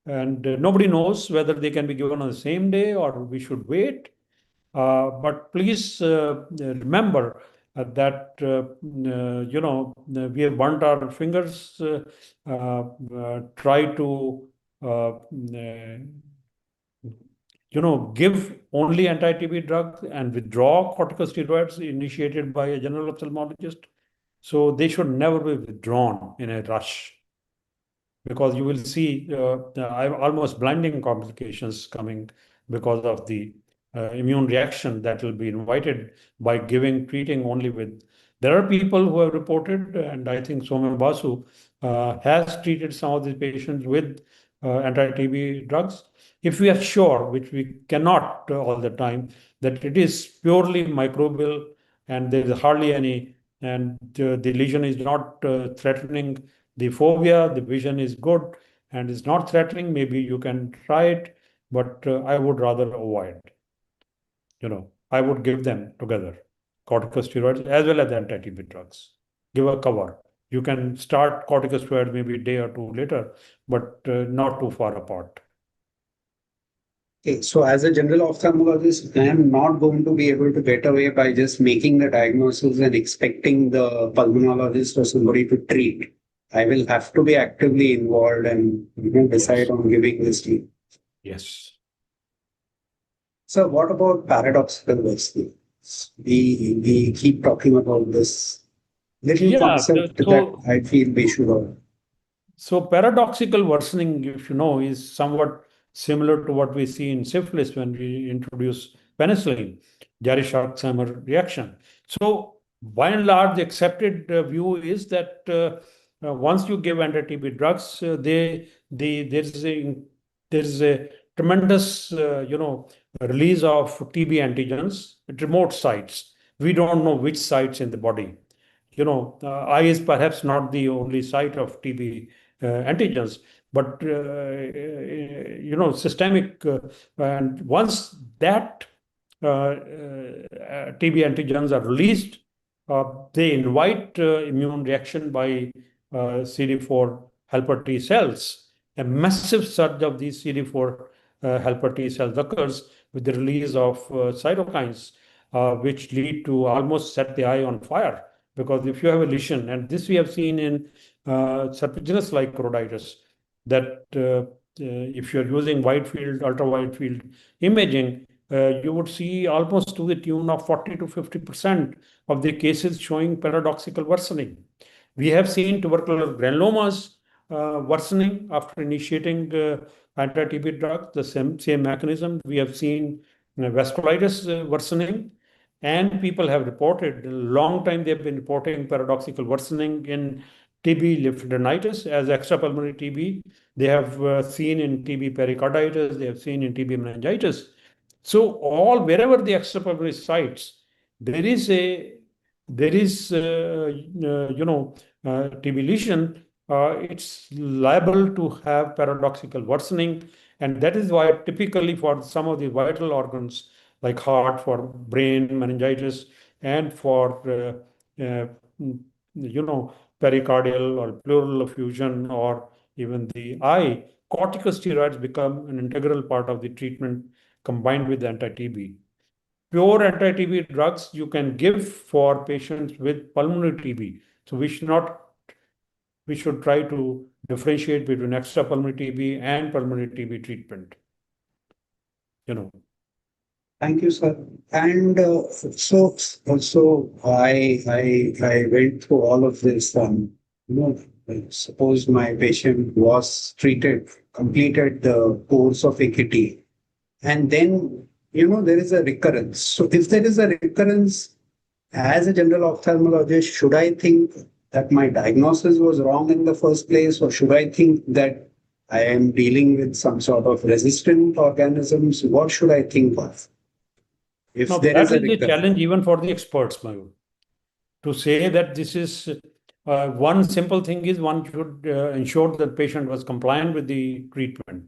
and nobody knows whether they can be given on the same day or we should wait. But please remember that we have burnt our fingers. Try to give only anti-TB drug and withdraw corticosteroids initiated by a general ophthalmologist. So they should never be withdrawn in a rush, because you will see almost blinding complications coming because of the immune reaction that will be invited by treating only with. There are people who have reported, and I think Soumya Basu has treated some of these patients with anti-TB drugs. If we are sure, which we cannot all the time, that it is purely microbial and there is hardly any, and the lesion is not threatening the fovea, the vision is good and is not threatening, maybe you can try it, but I would rather avoid. I would give them together, corticosteroids as well as anti-TB drugs. Give a cover. You can start corticosteroids maybe a day or two later, but not too far apart. Okay, so as a general ophthalmologist, I am not going to be able to get away by just making the diagnosis and expecting the pulmonologist or somebody to treat. I will have to be actively involved and decide on giving this to. Yes. So what about paradoxical worsening? We keep talking about this little concept that I feel we should all. So paradoxical worsening, if you know, is somewhat similar to what we see in syphilis when we introduce penicillin, Jarisch-Alzheimer reaction. So by and large, the accepted view is that once you give anti-TB drugs, there's a tremendous release of TB antigens at remote sites. We don't know which sites in the body. Eye is perhaps not the only site of TB antigens, but systemic. And once that TB antigens are released, they invite immune reaction by CD4 helper T cells. A massive surge of these CD4 helper T cells occurs with the release of cytokines, which lead to almost set the eye on fire. Because if you have a lesion, and this we have seen in serpiginous-like choroiditis, that if you're using wide field, ultra wide field imaging, you would see almost to the tune of 40 to 50% of the cases showing paradoxical worsening. We have seen tubercular granulomas worsening after initiating anti-TB drugs, the same mechanism. We have seen vasculitis worsening, and people have reported, a long time they've been reporting paradoxical worsening in TB lymphadenitis as extrapulmonary TB. They have seen in TB pericarditis, they have seen in TB meningitis. So wherever the extrapulmonary sites, there is TB lesion, it's liable to have paradoxical worsening, and that is why typically for some of the vital organs like heart, for brain meningitis, and for pericardial or pleural effusion, or even the eye, corticosteroids become an integral part of the treatment combined with anti-TB. Pure anti-TB drugs you can give for patients with pulmonary TB. So we should try to differentiate between extrapulmonary TB and pulmonary TB treatment. Thank you, sir. And so also I went through all of this. Suppose my patient was completed the course of AKT, and then there is a recurrence. So if there is a recurrence, as a general ophthalmologist, should I think that my diagnosis was wrong in the first place, or should I think that I am dealing with some sort of resistant organisms? What should I think of? If Now, there that is a is the challenge even for the experts, Mayur. To say that this is one simple thing is one should ensure that patient was compliant with the treatment.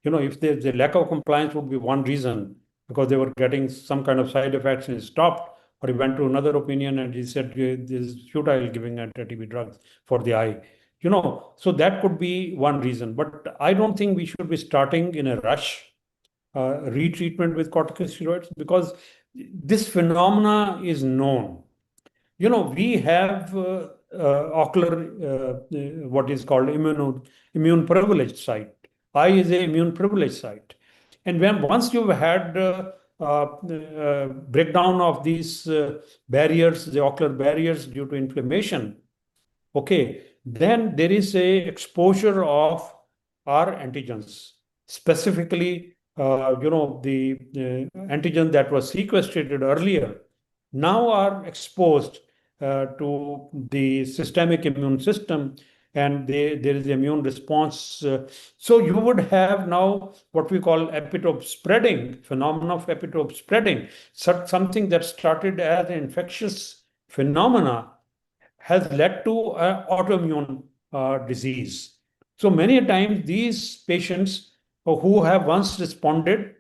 If the lack of compliance would be one reason, because they were getting some kind of side effects and stopped, or he went to another opinion and he said this is futile giving anti-TB drugs for the eye. So that could be one reason. But I don't think we should be starting in a rush retreatment with corticosteroids, because this phenomena is known. We have ocular, what is called immune privileged site. Eye is a immune privileged site. And once you've had breakdown of these barriers, the ocular barriers due to inflammation, okay, then there is a exposure of our antigens, specifically the antigen that was sequestrated earlier now are exposed to the systemic immune system, and there is immune response. So you would have now what we call epitope spreading, phenomena of epitope spreading. Something that started as an infectious phenomena has led to autoimmune disease. So many times these patients who have once responded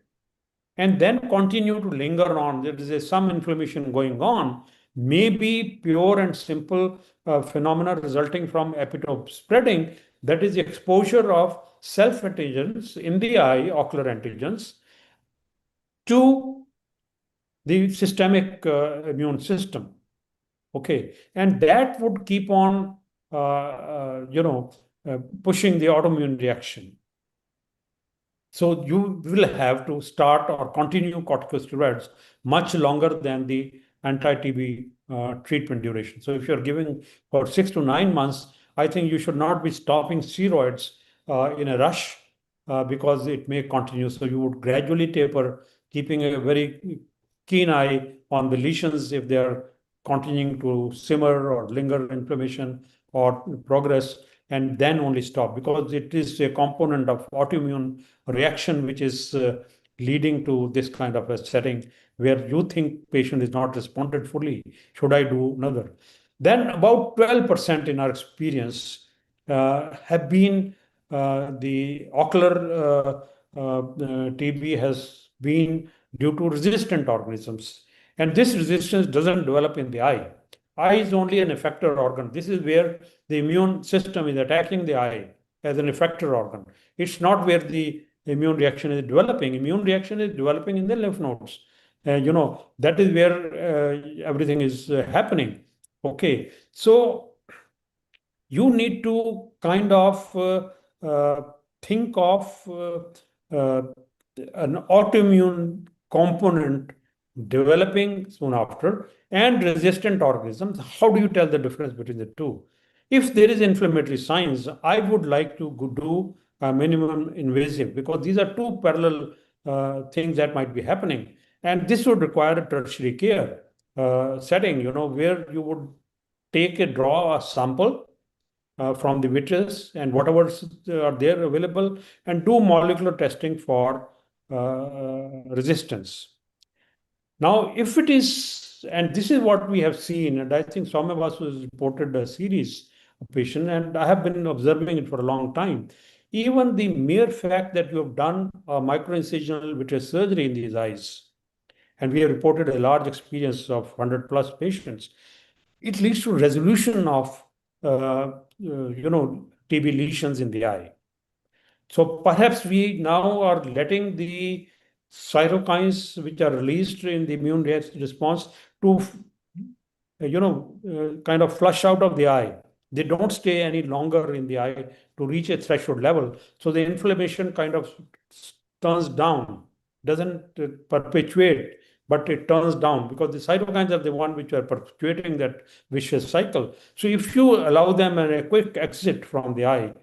and then continue to linger on, there is some inflammation going on, may be pure and simple phenomena resulting from epitope spreading, that is the exposure of self-antigens in the eye, ocular antigens, to the systemic immune system. Okay, and that would keep on, pushing the autoimmune reaction. So you will have to start or continue corticosteroids much longer than the anti-TB treatment duration. So if you're giving for 6 to 9 months, I think you should not be stopping steroids in a rush because it may continue. So you would gradually taper, keeping a very keen eye on the lesions if they are continuing to simmer or linger inflammation, or progress and then only stop, because it is a component of autoimmune reaction which is leading to this kind of a setting where you think patient is not responded fully. Should I do another? Then about 12% in our experience have been the ocular TB has been due to resistant organisms. And this resistance doesn't develop in the eye. Eye is only an effector organ. This is where the immune system is attacking the eye as an effector organ. It's not where the immune reaction is developing. Immune reaction is developing in the lymph nodes. That is where everything is happening. Okay, so you need to kind of think of uh, an autoimmune component developing soon after and resistant organisms. How do you tell the difference between the two? If there is inflammatory signs, I would like to do a minimum invasive, because these are two parallel things that might be happening. And this would require a tertiary care setting, where you would draw a sample from the vitreous and whatever are there available, and do molecular testing for resistance. Now, if it is, and this is what we have seen, and I think Soumya was reported a series of patients, and I have been observing it for a long time. Even the mere fact that you have done a microincisional vitreous surgery in these eyes, and we have reported a large experience of 100 plus patients, it leads to resolution of TB lesions in the eye. So perhaps we now are letting the cytokines which are released in the immune response to kind of flush out of the eye. They don't stay any longer in the eye to reach a threshold level. So the inflammation kind of turns down, doesn't perpetuate, but it turns down, because the cytokines are the one which are perpetuating that vicious cycle. So if you allow them a quick exit from the eye,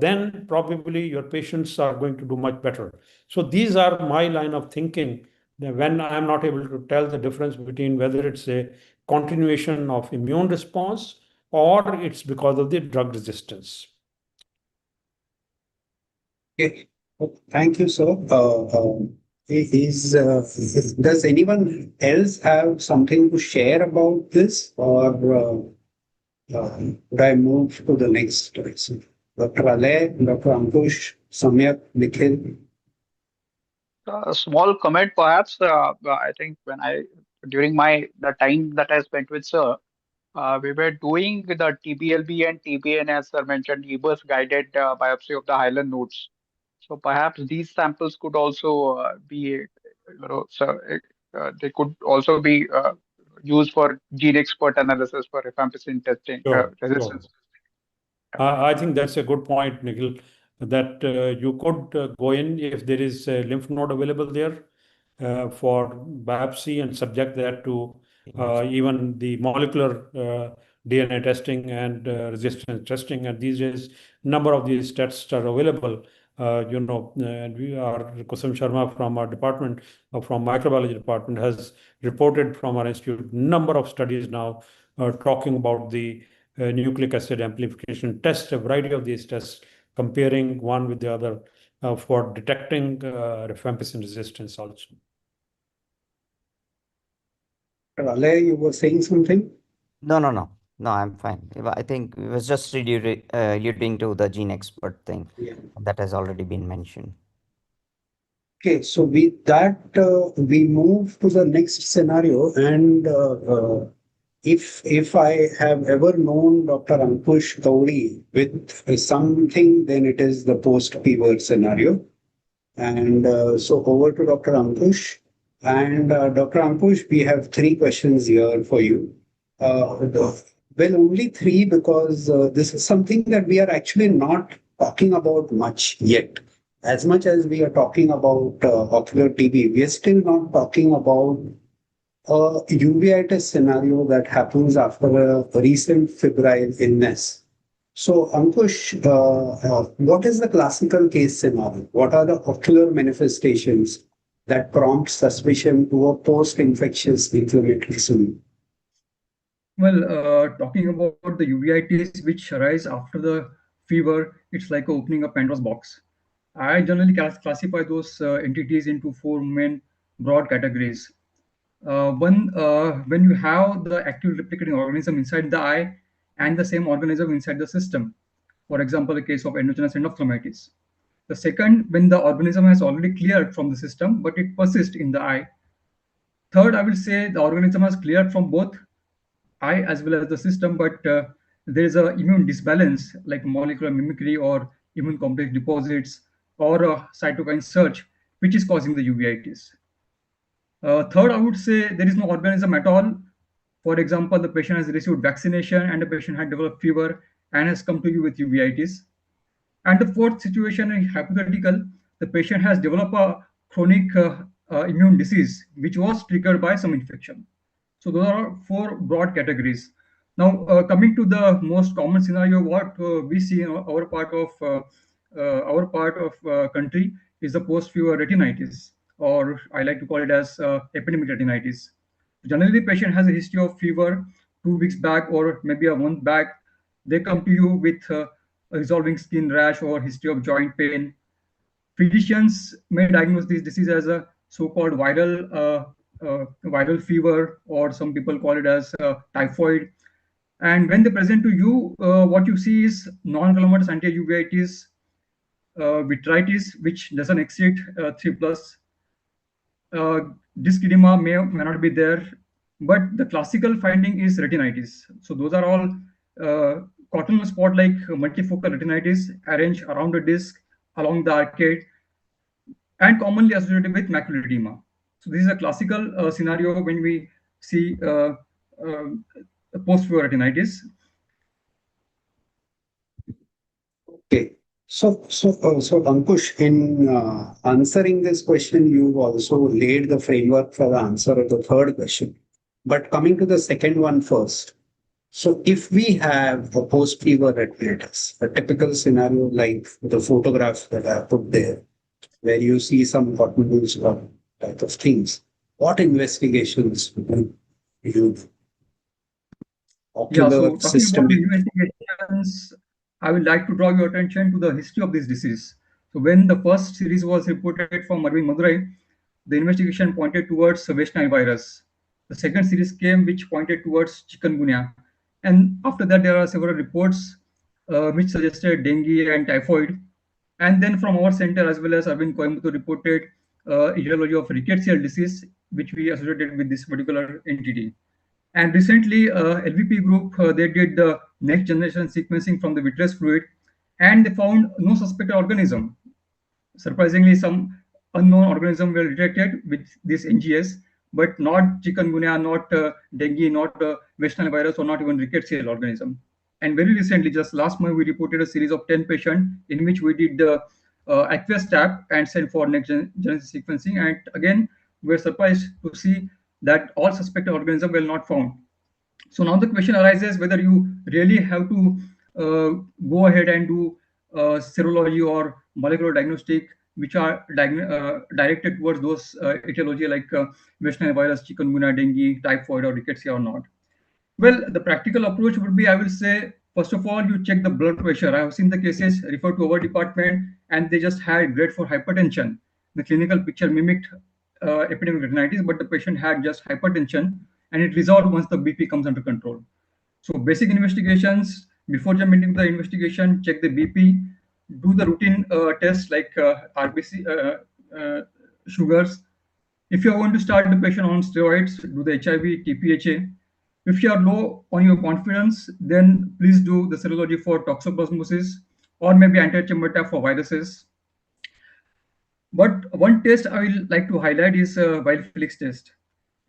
then probably your patients are going to do much better. So these are my line of thinking when I am not able to tell the difference between whether it's a continuation of immune response or it's because of the drug resistance. Okay. Thank you, sir. Does anyone else have something to share about this, or would I move to the next person? Dr. Alay, Dr. Ankush, Samyak, Nikhil. A small comment, perhaps. I think during the time that I spent with Sir, we were doing the TBLB and TBN, as Sir mentioned, EBUS guided biopsy of the hyaline nodes. So perhaps these samples could also they could also be used for gene expert analysis for rifampicin testing, resistance. I think that's a good point, Nikhil, that you could go in if there is a lymph node available there for biopsy and subject that to even the molecular DNA testing and resistance testing. And these days, number of these tests are available. And we are Kusum Sharma from our department, from microbiology department, has reported from our institute number of studies now talking about the nucleic acid amplification test, a variety of these tests, comparing one with the other for detecting rifampicin resistance also. Dr. Alay, you were saying something? No, I'm fine. I think it was just alluding to the gene expert thing that has already been mentioned. Okay, so with that, we move to the next scenario. And if I have ever known Dr. Ankush Gauri with something, then it is the post-fever scenario. And so over to Dr. Ankush. And Dr. Ankush, we have 3 questions here for you. Well, only 3, because this is something that we are actually not talking about much yet. As much as we are talking about ocular TB, we are still not talking about a uveitis scenario that happens after a recent febrile illness. So, Ankush, what is the classical case scenario? What are the ocular manifestations that prompt suspicion to a post-infectious inflammatory syndrome? Well, talking about the uveitis which arise after the fever, it's like opening a Pandora's box. I generally classify those entities into four main broad categories. One, when you have the active replicating organism inside the eye and the same organism inside the system. For example, the case of endogenous endophthalmitis. The second, when the organism has already cleared from the system, but it persists in the eye. Third, I will say the organism has cleared from both eye as well as the system, but there is a immune disbalance like molecular mimicry or immune complex deposits or a cytokine surge, which is causing the uveitis. Third, I would say there is no organism at all. For example, the patient has received vaccination and the patient had developed fever and has come to you with uveitis. And the fourth situation is hypothetical. The patient has developed a chronic immune disease, which was triggered by some infection. So those are four broad categories. Now, coming to the most common scenario, what we see in our part of country is the post-fever retinitis, or I like to call it as epidemic retinitis. Generally, the patient has a history of fever 2 weeks back or maybe a month back. They come to you with a resolving skin rash or history of joint pain. Physicians may diagnose this disease as a so-called viral fever, or some people call it as typhoid. And when they present to you, what you see is non-calamitous anti-uveitis, vitritis, which doesn't exceed 3 plus. Disc edema may not be there, but the classical finding is retinitis. So those are all cotton spot like multifocal retinitis arranged around the disc, along the arcade, and commonly associated with macular edema. So this is a classical scenario when we see post-fever retinitis. Okay. So Ankush, in answering this question, you've also laid the framework for the answer of the third question. But coming to the second one first. So if we have a post-fever retinitis, a typical scenario like the photograph that I put there, where you see some cotton wool type of things, what investigations would you Yeah, ocular, so talking about the systemic? investigations, I would like to draw your attention to the history of this disease. So when the first series was reported from Arvind Madurai, the investigation pointed towards West Nile virus. The second series came which pointed towards chikungunya. And after that, there are several reports which suggested dengue and typhoid. And then from our center as well as Arvind Coimbatore reported etiology of rickettsial disease, which we associated with this particular entity. And recently, LVP group, they did the next generation sequencing from the vitreous fluid, and they found no suspected organism. Surprisingly, some unknown organism were detected with this NGS, but not chikungunya, not dengue, not West Nile virus, or not even rickettsial organism. And very recently, just last month, we reported a series of 10 patients in which we did the aqueous tap and sent for next generation sequencing. And again, we were surprised to see that all suspected organisms were not found. So now the question arises whether you really have to go ahead and do serology or molecular diagnostic, which are directed towards those etiology like West Nile virus, chikungunya, dengue, typhoid, or rickettsia or not. Well, the practical approach would be, I will say, first of all, you check the blood pressure. I have seen the cases referred to our department, and they just had grade 4 hypertension. The clinical picture mimicked epidemic retinitis, but the patient had just hypertension, and it resolved once the BP comes under control. So basic investigations, before jumping into the investigation, check the BP, do the routine tests like RBC, sugars. If you are going to start the patient on steroids, do the HIV, TPHA. If you are low on your confidence, then please do the serology for toxoplasmosis or maybe anti-chamber tap for viruses. But one test I will like to highlight is Wild-Felix test.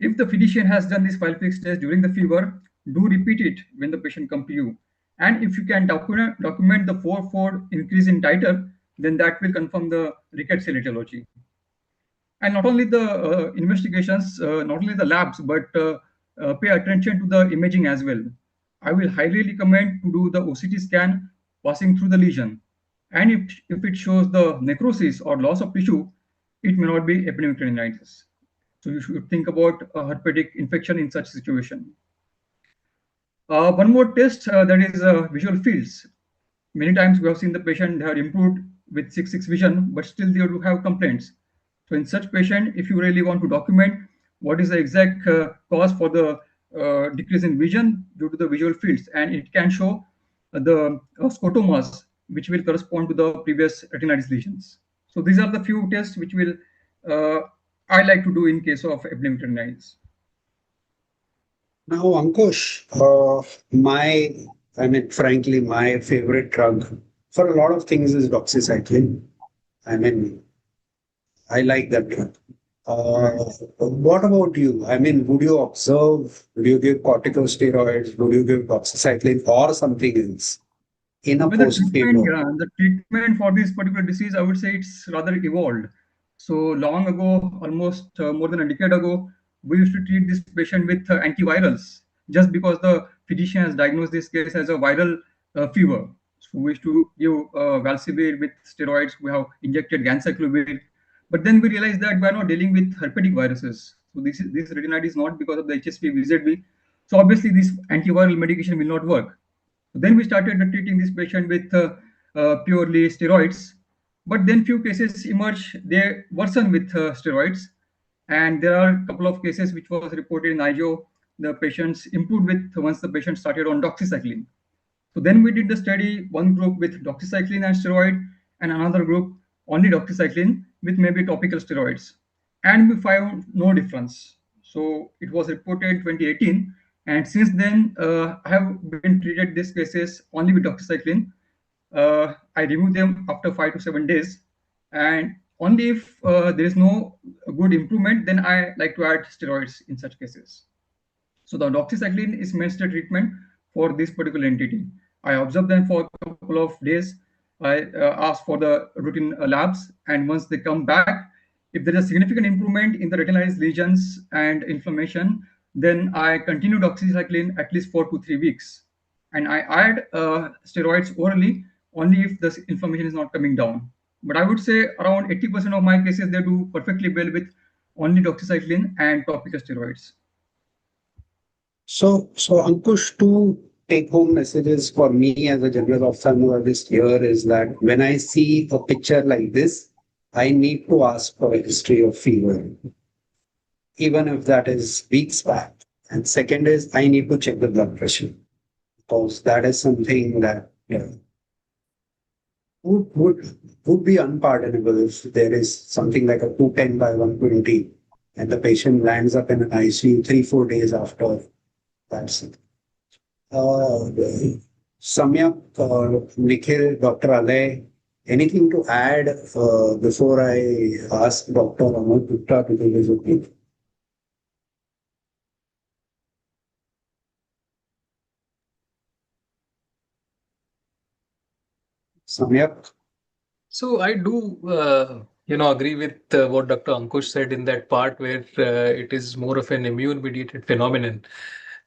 If the physician has done this Wild-Felix test during the fever, do repeat it when the patient comes to you. And if you can document the 4-fold increase in titer, then that will confirm the rickettsial etiology. And not only the investigations, not only the labs, but pay attention to the imaging as well. I will highly recommend to do the OCT scan passing through the lesion. And if it shows the necrosis or loss of tissue, it may not be epidemic retinitis. So you should think about a herpetic infection in such situation. One more test that is visual fields. Many times we have seen the patient, they are improved with 6 vision, but still they do have complaints. So in such patient, if you really want to document what is the exact cause for the decrease in vision due to the visual fields, and it can show the scotomas, which will correspond to the previous retinitis lesions. So these are the few tests which will uh, I like to do in case of epileptic retinitis. Now, Ankush, frankly, my favorite drug for a lot of things is doxycycline. I mean, I like that drug. What about you? I mean, would you observe, would you give corticosteroids, would you give doxycycline or something else in a Well, the post treatment, fever? yeah, the treatment for this particular disease, I would say it's rather evolved. So long ago, almost more than a decade ago, we used to treat this patient with antivirals just because the physician has diagnosed this case as a viral fever. So we used to give valsivir with steroids. We have injected ganciclovir, but then we realized that we are not dealing with herpetic viruses. So this retinitis is not because of the HSV VZV. So obviously, this antiviral medication will not work. Then we started treating this patient with purely steroids, but then few cases emerge, they worsen with steroids, and there are a couple of cases which was reported in IGO. The patients improved with once the patient started on doxycycline. So then we did the study, one group with doxycycline and steroid, and another group only doxycycline with maybe topical steroids. And we found no difference. So it was reported 2018. And since then, I have been treated these cases only with doxycycline. I remove them after 5 to 7 days. And only if there is no good improvement, then I like to add steroids in such cases. So the doxycycline is mainstay treatment for this particular entity. I observe them for a couple of days. I ask for the routine labs, and once they come back, if there is a significant improvement in the retinitis lesions and inflammation, then I continue doxycycline at least 4 to 3 weeks, and I add steroids orally only if the inflammation is not coming down. But I would say around 80% of my cases they do perfectly well with only doxycycline and topical steroids. So Ankush, two take-home messages for me as a general ophthalmologist here is that when I see a picture like this, I need to ask for a history of fever, even if that is weeks back. And second is I need to check the blood pressure because that is something that would be unpardonable if there is something like a 210 by 120 and the patient lands up in an ICU 3 4 days after. That's it. Uh, Samyak, Nikhil, Dr. Alay, anything to add before I ask Dr. Amal Gupta to do his opinion? Samyak? So I do, agree with what Dr. Ankush said in that part where it is more of an immune-mediated phenomenon.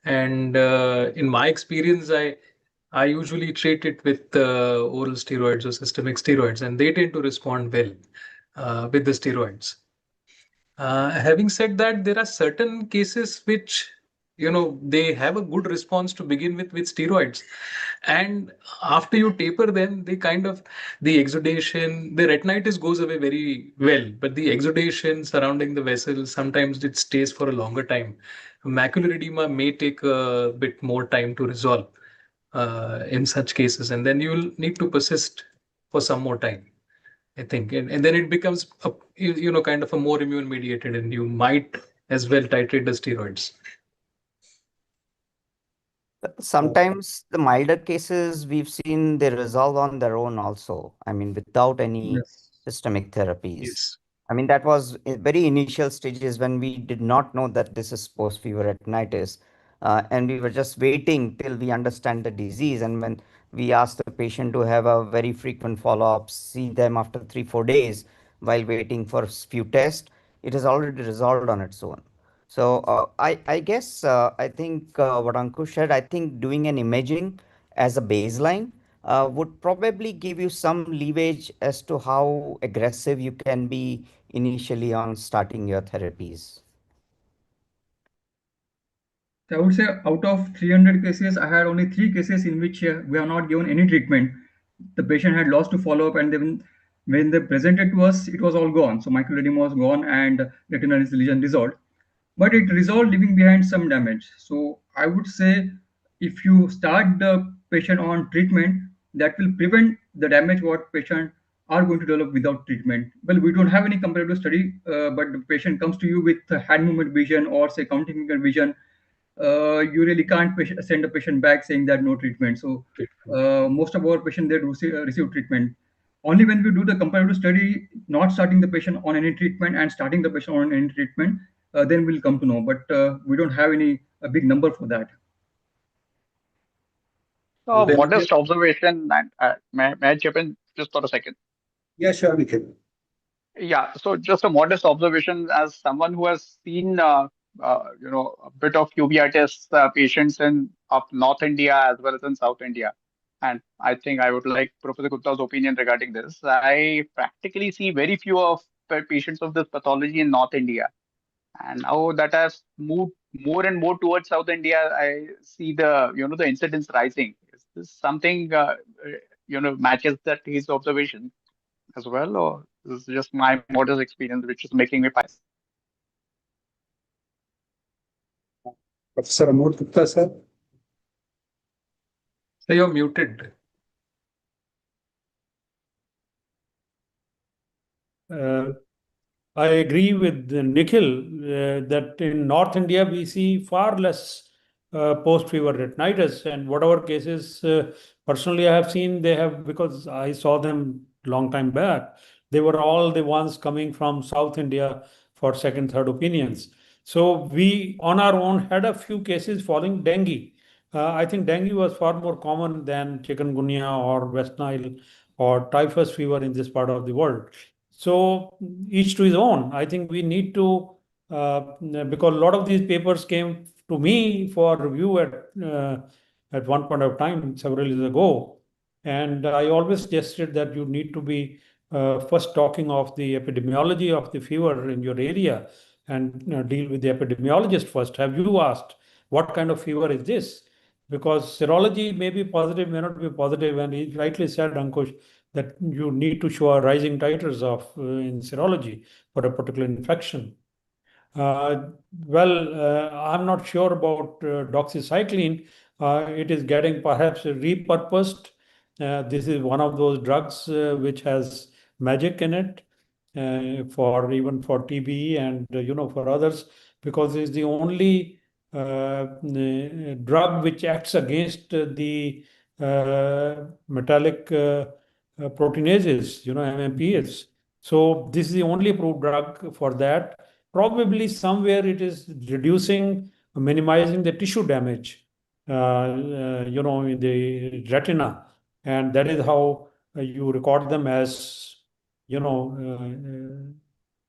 And in my experience, I usually treat it with oral steroids or systemic steroids, and they tend to respond well with the steroids. Having said that, there are certain cases which, they have a good response to begin with steroids. And after you taper them, they kind of, the exudation, the retinitis goes away very well, but the exudation surrounding the vessels, sometimes it stays for a longer time. Macular edema may take a bit more time to resolve in such cases, and then you'll need to persist for some more time. I think, and then it becomes kind of a more immune mediated, and you might as well titrate the steroids. Sometimes the milder cases we've seen they resolve on their own also. I mean, without any Yes. systemic therapies. Yes. I mean, that was in very initial stages when we did not know that this is post-fever retinitis. And we were just waiting till we understand the disease. And when we asked the patient to have a very frequent follow-up, see them after 3, 4 days while waiting for few tests, it has already resolved on its own. So I guess I think what Ankush said, I think doing an imaging as a baseline would probably give you some leverage as to how aggressive you can be initially on starting your therapies. So I would say out of 300 cases, I had only 3 cases in which we have not given any treatment. The patient had lost to follow up, and then when they presented to us, it was all gone. So microedema was gone and retinal lesion resolved, but it resolved leaving behind some damage. So I would say if you start the patient on treatment, that will prevent the damage what patient are going to develop without treatment. Well, we don't have any comparative study, but the patient comes to you with hand movement vision or say counting finger vision. You really can't send a patient back saying that no treatment. So most of our patients they receive treatment. Only when we do the comparative study, not starting the patient on any treatment and starting the patient on any treatment, then we'll come to know. But we don't have any a big number for that. So Then modest observation, and may I chip in just for a second? Yeah, sure, Nikhil. Yeah, so just a modest observation as someone who has seen, a bit of uveitis patients in up North India as well as in South India, and I think I would like Professor Gupta's opinion regarding this. I practically see very few of patients of this pathology in North India, and now that has moved more and more towards South India, I see the incidence rising. Is this something matches that his observation as well, or this is just my modest experience which is making me biased? Professor Amod Gupta, sir. so you're muted. I agree with Nikhil that in North India we see far less post-fever retinitis, and whatever cases personally I have seen, they have, because I saw them long time back, they were all the ones coming from South India for second, third opinions. So we on our own had a few cases following dengue. I think dengue was far more common than chikungunya or West Nile or typhus fever in this part of the world. So each to his own. I think we need to, because a lot of these papers came to me for review at one point of time several years ago, and I always suggested that you need to be first talking of the epidemiology of the fever in your area and deal with the epidemiologist first. Have you asked what kind of fever is this? Because serology may be positive, may not be positive, and he rightly said, Ankush, that you need to show a rising titers of in serology for a particular infection. Uh, I'm not sure about doxycycline. It is getting perhaps repurposed. This is one of those drugs which has magic in it for even for TB and for others, because it's the only drug which acts against the metallic proteinases, MMPs. So this is the only approved drug for that. Probably somewhere it is reducing, minimizing the tissue damage, in the retina, and that is how you record them as,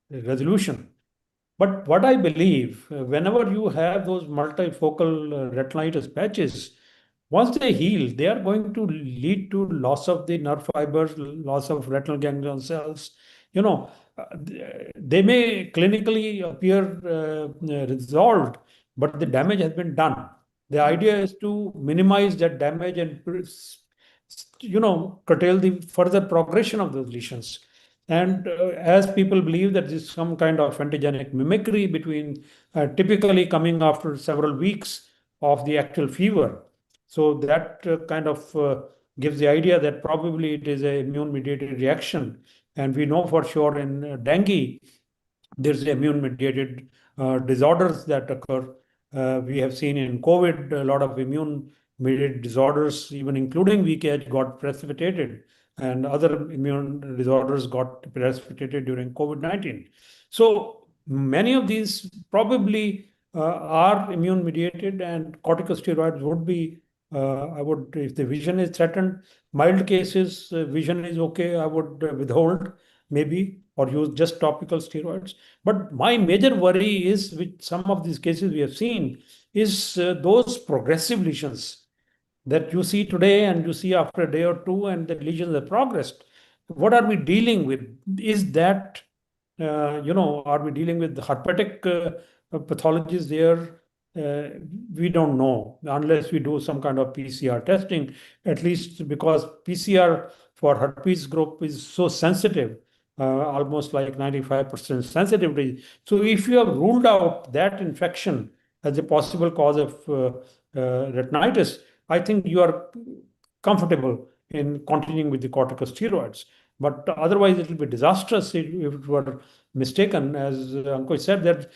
resolution. But what I believe, whenever you have those multifocal retinitis patches, once they heal, they are going to lead to loss of the nerve fibers, loss of retinal ganglion cells. You know, they may clinically appear resolved, but the damage has been done. The idea is to minimize that damage and curtail the further progression of those lesions. And as people believe that this is some kind of antigenic mimicry between typically coming after several weeks of the actual fever. So that kind of gives the idea that probably it is a immune mediated reaction. And we know for sure in dengue, there's immune mediated disorders that occur. We have seen in COVID a lot of immune mediated disorders, even including VKH, got precipitated, and other immune disorders got precipitated during COVID-19. So many of these probably are immune mediated, and corticosteroids would be. I would, if the vision is threatened, mild cases, vision is okay. I would withhold maybe or use just topical steroids. But my major worry is, with some of these cases we have seen, is those progressive lesions that you see today and you see after a day or two, and the lesions have progressed. What are we dealing with? Is that, are we dealing with herpetic pathologies there? uh, we don't know unless we do some kind of PCR testing, at least because PCR for herpes group is so sensitive, almost like 95% sensitivity. So if you have ruled out that infection as a possible cause of retinitis, I think you are comfortable in continuing with the corticosteroids. But otherwise, it will be disastrous if it were mistaken. As Ankush said, that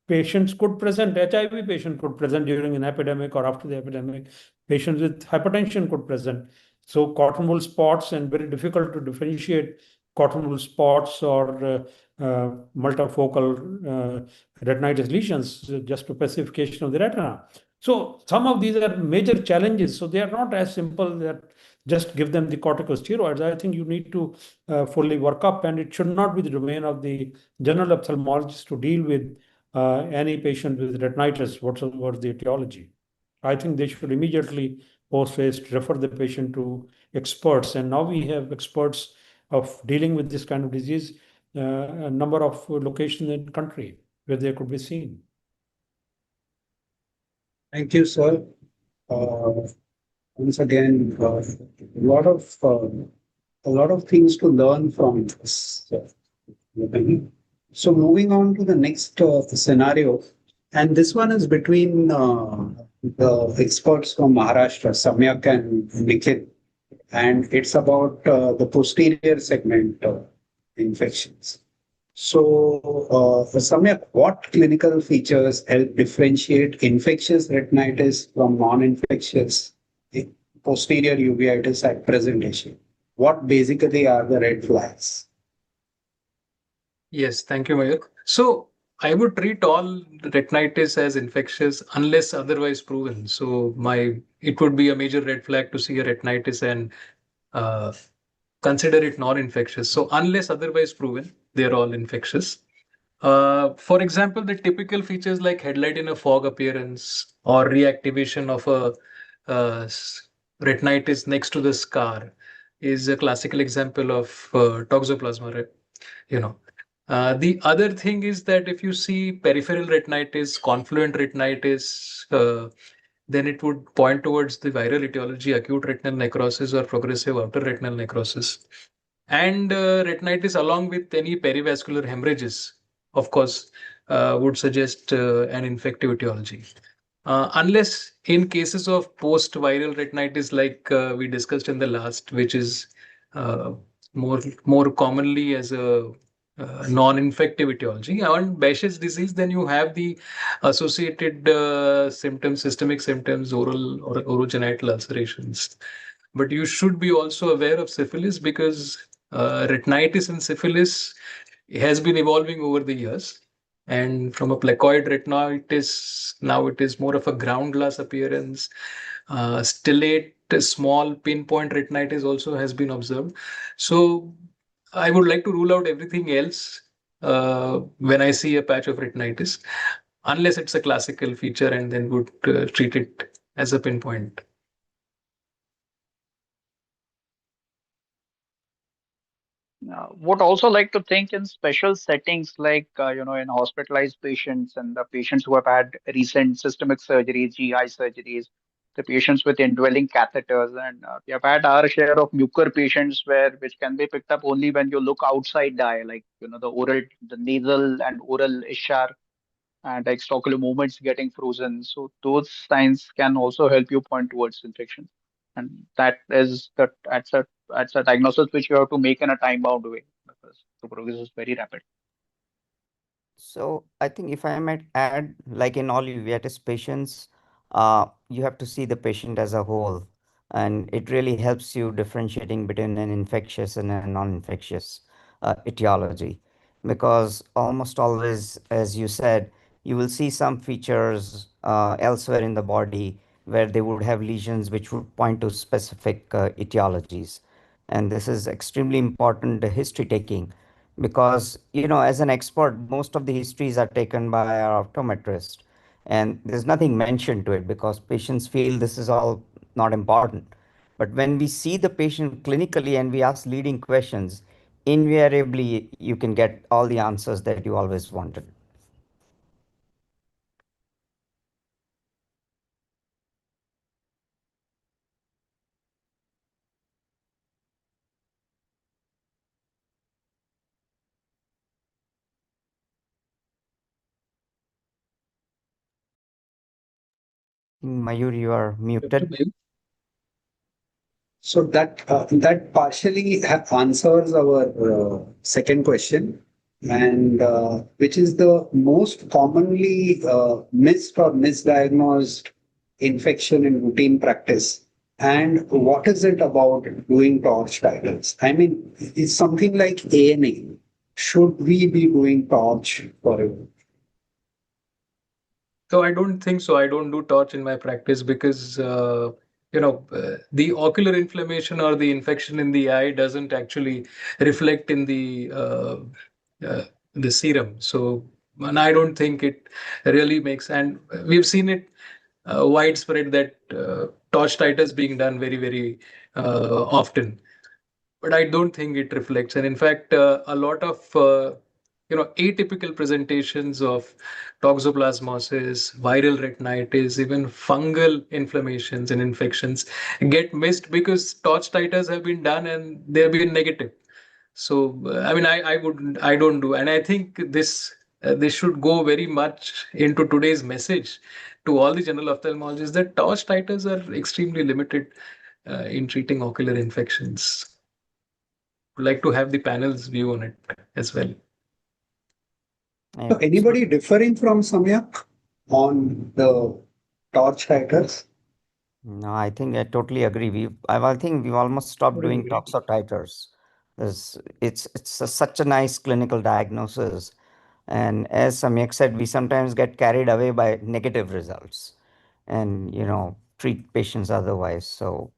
patients could present, HIV patient could present during an epidemic or after the epidemic. Patients with hypertension could present. So cotton wool spots, and very difficult to differentiate cotton wool spots or multifocal retinitis lesions, just to pacification of the retina. So some of these are major challenges. So they are not as simple that just give them the corticosteroids. I think you need to fully work up, and it should not be the domain of the general ophthalmologist to deal with any patient with retinitis, whatsoever the etiology. I think they should immediately post-haste refer the patient to experts. And now we have experts of dealing with this kind of disease, a number of locations in the country where they could be seen. Thank you, sir. Once again, a lot of things to learn from this. So moving on to the next scenario, and this one is between the experts from Maharashtra, Samyak and Nikhil, and it's about the posterior segment infections. So, Samyak, what clinical features help differentiate infectious retinitis from non-infectious posterior uveitis at presentation? What basically are the red flags? Yes, thank you, Mayur. So I would treat all retinitis as infectious unless otherwise proven. So it would be a major red flag to see a retinitis and uh, consider it non-infectious. So unless otherwise proven, they're all infectious. For example, the typical features like headlight in a fog appearance or reactivation of a retinitis next to the scar is a classical example of toxoplasma, right? You know. The other thing is that if you see peripheral retinitis, confluent retinitis, then it would point towards the viral etiology, acute retinal necrosis or progressive outer retinal necrosis. And retinitis along with any perivascular hemorrhages, of course, would suggest an infective etiology. Unless in cases of post-viral retinitis, like we discussed in the last, which is uh, more commonly as a non-infective etiology. On Behçet's disease, then you have the associated symptoms, systemic symptoms, oral or orogenital ulcerations. But you should be also aware of syphilis because retinitis and syphilis has been evolving over the years. And from a placoid retinitis, now it is more of a ground glass appearance. Stellate, small pinpoint retinitis also has been observed. So I would like to rule out everything else when I see a patch of retinitis, unless it's a classical feature and then would treat it as a pinpoint. Would also like to think in special settings like in hospitalized patients and the patients who have had recent systemic surgeries, GI surgeries, the patients with indwelling catheters, and we have had our share of mucor patients which can be picked up only when you look outside the eye, like the nasal and oral ishar and extraocular movements getting frozen. So those signs can also help you point towards infection, and that's a diagnosis which you have to make in a time bound way because the progress is very rapid. So I think if I might add, like in all uveitis patients, you have to see the patient as a whole, and it really helps you differentiating between an infectious and a non-infectious etiology, because almost always, as you said, you will see some features elsewhere in the body where they would have lesions which would point to specific etiologies, and this is extremely important history taking, because as an expert most of the histories are taken by our optometrist, and there's nothing mentioned to it because patients feel this is all not important. But when we see the patient clinically and we ask leading questions, invariably you can get all the answers that you always wanted. Mayur, you are Dr. muted. Mayur? So that partially answers our second question, and which is the most commonly missed or misdiagnosed infection in routine practice, and what is it about doing torch titles? I mean, it's something like ANA. Should we be doing torch forever? So I don't think so. I don't do torch in my practice because the ocular inflammation or the infection in the eye doesn't actually reflect in uh, the serum. So and I don't think it really makes. And we've seen it widespread that torch titers being done very very often, but I don't think it reflects. And in fact, a lot of atypical presentations of toxoplasmosis, viral retinitis, even fungal inflammations and infections get missed because torch titers have been done and they have been negative. So I mean, I don't do, and I think this should go very much into today's message to all the general ophthalmologists that torch titers are extremely limited in treating ocular infections. Would like to have the panel's view on it as well. So Yeah. anybody differing from Samyak on the torch titles? No, I think I totally agree. I think we've almost stopped Totally doing agree. toxotiters. Such a nice clinical diagnosis. And as Samyak said, we sometimes get carried away by negative results and, treat patients otherwise. So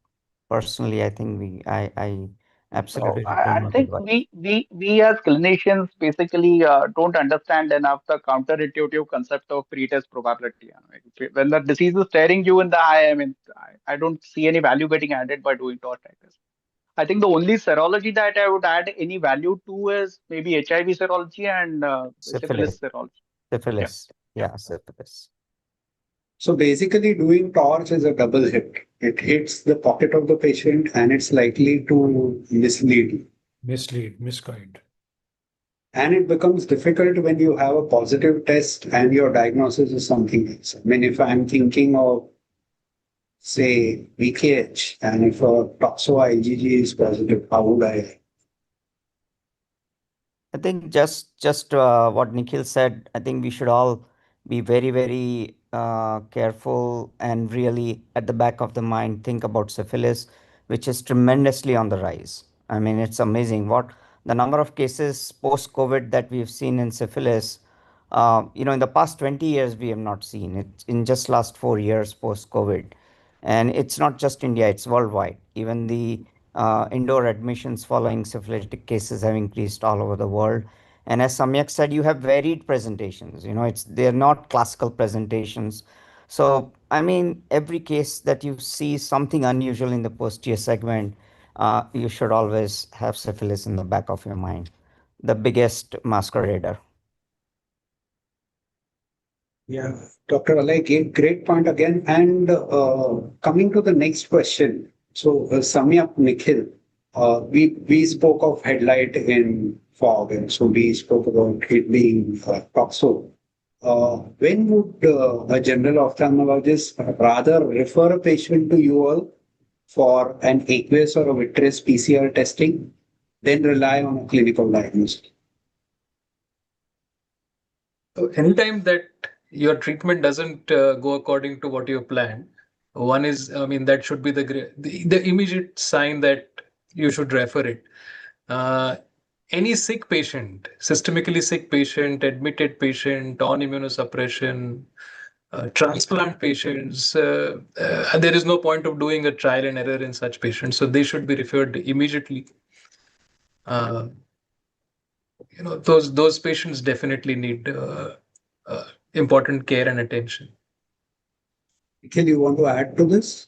personally, I think I So absolutely do I not think advise. we as clinicians basically don't understand enough the counterintuitive concept of pretest probability. When the disease is staring you in the eye, I mean, I don't see any value getting added by doing tortitis. I think the only serology that I would add any value to is maybe HIV serology and Syphilis, syphilis serology. Yeah, syphilis. yeah. Yeah, syphilis. So basically, doing torch is a double hit. It hits the pocket of the patient and it's likely to mislead. Mislead, misguide. And it becomes difficult when you have a positive test and your diagnosis is something else. I mean, if I'm thinking of, say, VKH, and if a toxo IgG is positive, how would I? I think just what Nikhil said. I think we should all be very very careful and really at the back of the mind think about syphilis, which is tremendously on the rise. I mean, it's amazing what the number of cases post COVID that we've seen in syphilis. In the past 20 years we have not seen it in just last 4 years post COVID, and it's not just India; it's worldwide. Even the indoor admissions following syphilitic cases have increased all over the world. And as Samyak said, you have varied presentations. They're not classical presentations. So I mean, every case that you see something unusual in the posterior segment, you should always have syphilis in the back of your mind, the biggest masquerader. Yeah, Dr. Alay gave great point again. And coming to the next question. So, Samyak, Nikhil, we spoke of headlight in fog, and so we spoke about it being toxo. When would a general ophthalmologist rather refer a patient to you all for an aqueous or a vitreous PCR testing than rely on a clinical diagnosis? So anytime that your treatment doesn't go according to what you planned, one is, I mean, that should be the immediate sign that you should refer it. Uh, any sick patient, systemically sick patient, admitted patient on immunosuppression, transplant patients, there is no point of doing a trial and error in such patients. So they should be referred immediately. Uh, those patients definitely need important care and attention. Nikhil, you want to add to this?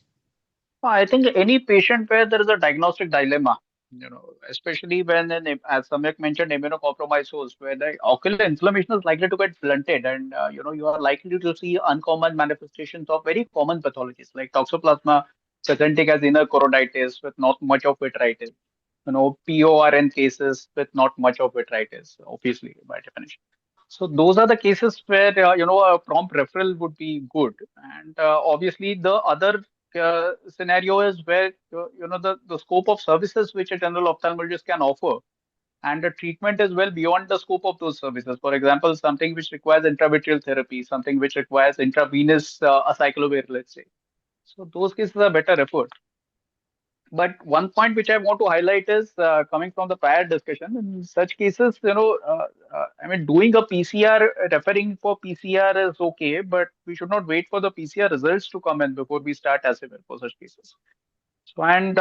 I think any patient where there is a diagnostic dilemma, especially when, as Samyak mentioned, immunocompromised, where the ocular inflammation is likely to get blunted, and you are likely to see uncommon manifestations of very common pathologies like toxoplasma presenting as inner choroiditis with not much of vitritis, PORN cases with not much of vitritis, obviously by definition. So those are the cases where a prompt referral would be good. And obviously the other scenario is where the scope of services which a general ophthalmologist can offer and the treatment is well beyond the scope of those services. For example, something which requires intravitreal therapy, something which requires intravenous acyclovir, let's say. So those cases are better referred. But one point which I want to highlight is coming from the prior discussion. In such cases, I mean, doing a PCR, referring for PCR is okay, but we should not wait for the PCR results to come in before we start assessment for such cases. So, and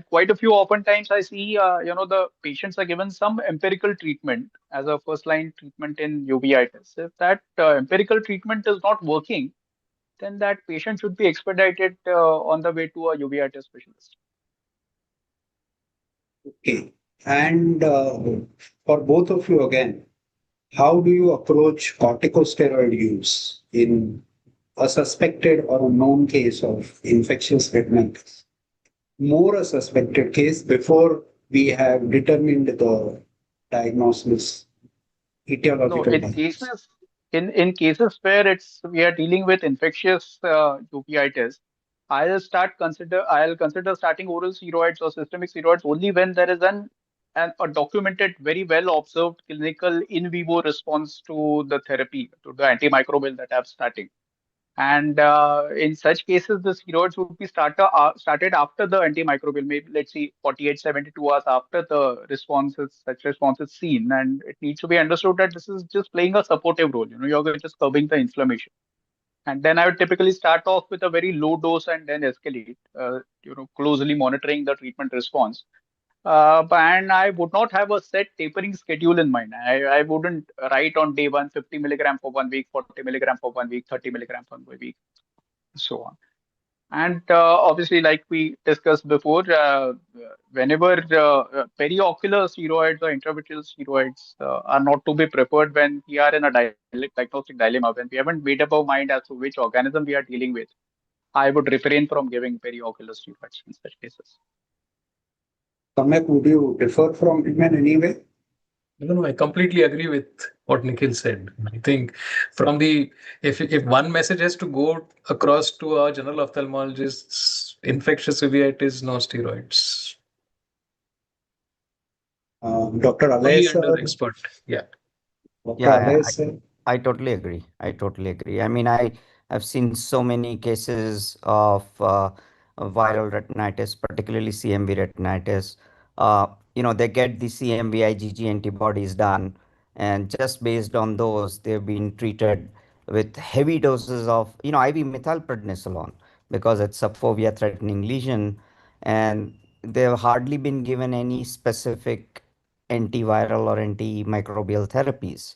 quite a few oftentimes I see, the patients are given some empirical treatment as a first line treatment in uveitis. If that empirical treatment is not working, then that patient should be expedited on the way to a uveitis specialist. Okay. And for both of you again, how do you approach corticosteroid use in a suspected or a known case of infectious retinitis? More a suspected case before we have determined the diagnosis, No, etiological in diagnosis. cases in cases where we are dealing with infectious uveitis, I'll consider starting oral steroids or systemic steroids only when there is a documented, very well observed clinical in vivo response to the therapy, to the antimicrobial that I'm starting. And in such cases, the steroids would be started after the antimicrobial, maybe let's see 48, 72 hours after the such response is seen. And it needs to be understood that this is just playing a supportive role. You're just curbing the inflammation. And then I would typically start off with a very low dose and then escalate, closely monitoring the treatment response. And I would not have a set tapering schedule in mind. I wouldn't write on day one 50 milligram for 1 week, 40 milligram for 1 week, 30 milligram for 1 week, so on. And obviously, like we discussed before, whenever periocular steroids or intravitreal steroids are not to be preferred when we are in a diagnostic dilemma, when we haven't made up our mind as to which organism we are dealing with, I would refrain from giving periocular steroids in such cases. Samyak, would you differ from him in any way? No, I completely agree with what Nikhil said. I think from the if one message has to go across to our general ophthalmologists, infectious uveitis, no steroids. Dr. Only Alay, under sir. the expert. Yeah. Dr. Yeah, Alay, sir. I totally agree. I totally agree. I mean, I have seen so many cases of viral retinitis, particularly CMV retinitis. They get the CMV IgG antibodies done, and just based on those, they've been treated with heavy doses of, IV methylprednisolone because it's a fovea-threatening lesion, and they've hardly been given any specific antiviral or antimicrobial therapies.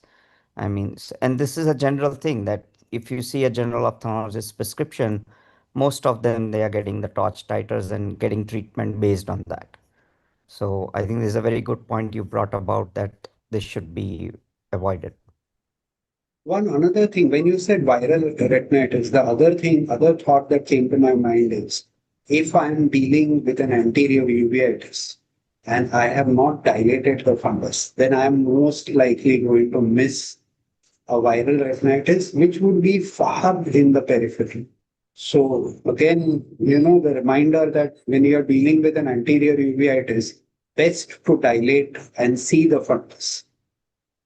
I mean, and this is a general thing that if you see a general ophthalmologist prescription, most of them they are getting the torch titers and getting treatment based on that. So I think this is a very good point you brought about that this should be avoided. One another thing, when you said viral retinitis, other thought that came to my mind is if I'm dealing with an anterior uveitis and I have not dilated the fundus, then I'm most likely going to miss a viral retinitis, which would be far in the periphery. So again, the reminder that when you're dealing with an anterior uveitis, best to dilate and see the fundus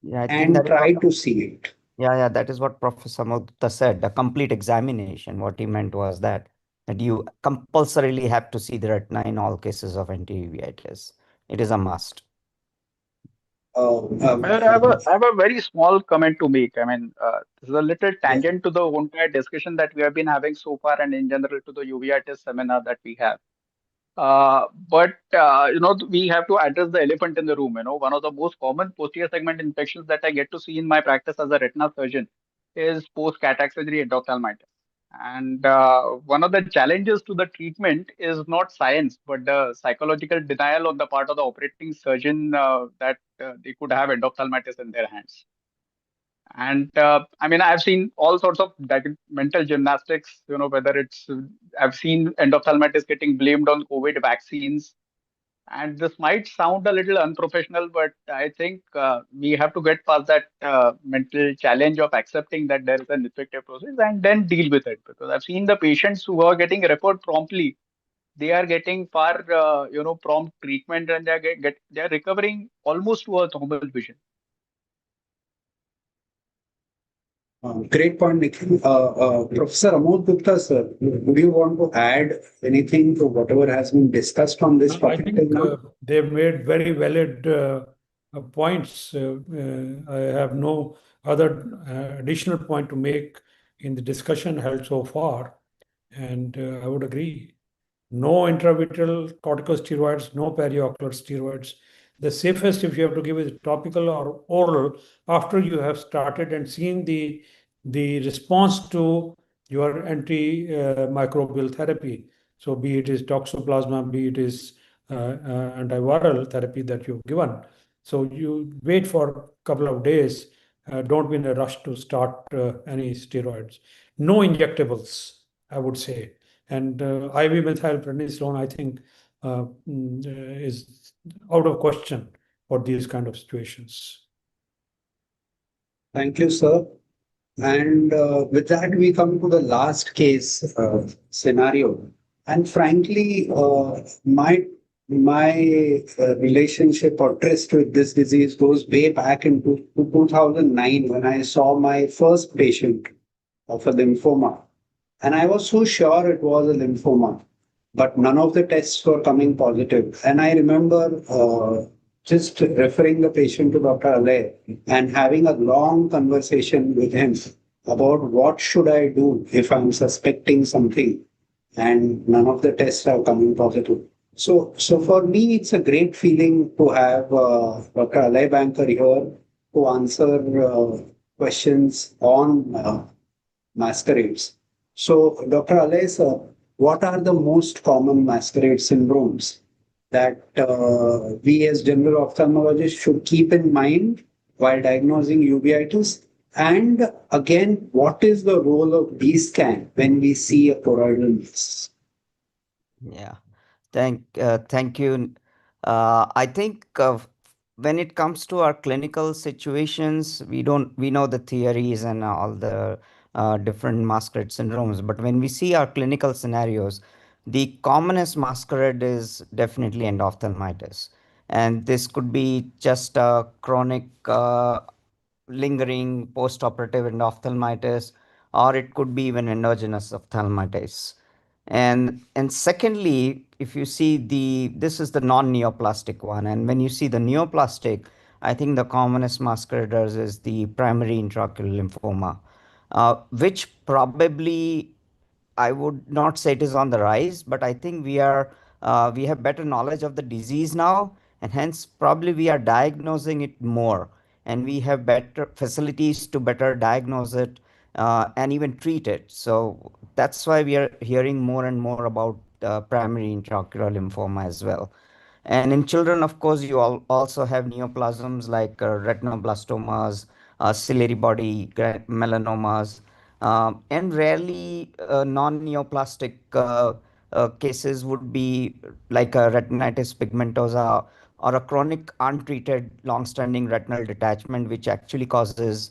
Yeah, I think and that is what, try to see it. yeah, that is what Professor Mota said, a complete examination. What he meant was that you compulsorily have to see the retina in all cases of anti-uveitis. It is a must. I have a very small comment to make. I mean, this is a little Yeah. tangent to the entire discussion that we have been having so far, and in general to the uveitis seminar that we have. But we have to address the elephant in the room. One of the most common posterior segment infections that I get to see in my practice as a retina surgeon is post-cataract surgery endophthalmitis. And one of the challenges to the treatment is not science, but the psychological denial on the part of the operating surgeon that they could have endophthalmitis in their hands. And I mean, I've seen all sorts of mental gymnastics, whether I've seen endophthalmitis getting blamed on COVID vaccines. And this might sound a little unprofessional, but I think we have to get past that mental challenge of accepting that there is an infective process and then deal with it. Because I've seen the patients who are getting referred promptly, they are getting far, prompt treatment, and they are recovering almost to a normal vision. Great point, Nikhil. Professor Amod Gupta, sir, would you want to add anything to whatever has been discussed on this I topic till think now? they've made very valid points. I have no other additional point to make in the discussion held so far, and I would agree. No intravitreal corticosteroids, no periocular steroids. The safest, if you have to give, is topical or oral after you have started and seen the response to your antimicrobial therapy. So, be it is toxoplasma, be it is antiviral therapy that you've given. So, you wait for a couple of days. Don't be in a rush to start any steroids. No injectables, I would say. And IV methylprednisolone, I think, is out of question for these kind of situations. Thank you, sir. And with that, we come to the last case scenario. And frankly, my relationship or tryst with this disease goes way back into 2009 when I saw my first patient of a lymphoma. And I was so sure it was a lymphoma, but none of the tests were coming positive. And I remember just referring the patient to Dr. Alay and having a long conversation with him about what should I do if I'm suspecting something and none of the tests are coming positive. So for me, it's a great feeling to have Dr. Alay Banker here to answer questions on masquerades. So, Dr. Alay, sir, what are the most common masquerade syndromes that we as general ophthalmologists should keep in mind while diagnosing uveitis? And again, what is the role of B-scan when we see a choroidal mass? Yeah. Thank you. I think when it comes to our clinical situations, we know the theories and all the different masquerade syndromes, but when we see our clinical scenarios, the commonest masquerade is definitely endophthalmitis, and this could be just a chronic lingering post-operative endophthalmitis, or it could be even endogenous ophthalmitis. And secondly, if you see this is the non-neoplastic one, and when you see the neoplastic, I think the commonest masqueraders is the primary intraocular lymphoma, which probably I would not say it is on the rise, but I think we have better knowledge of the disease now, and hence probably we are diagnosing it more, and we have better facilities to better diagnose it and even treat it. So that's why we are hearing more and more about primary intraocular lymphoma as well. And in children, of course, you also have neoplasms like retinoblastomas, ciliary body melanomas, and rarely non-neoplastic cases would be like a retinitis pigmentosa or a chronic untreated long-standing retinal detachment, which actually causes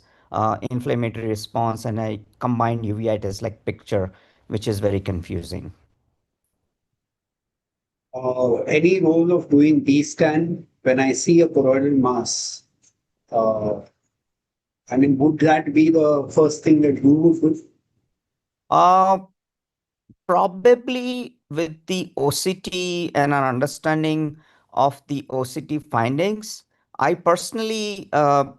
inflammatory response and a combined uveitis like picture, which is very confusing. Any role of doing B-scan when I see a choroidal mass? Uh, I mean, would that be the first thing that you would do? Uh, Probably with the OCT and our understanding of the OCT findings, I personally have,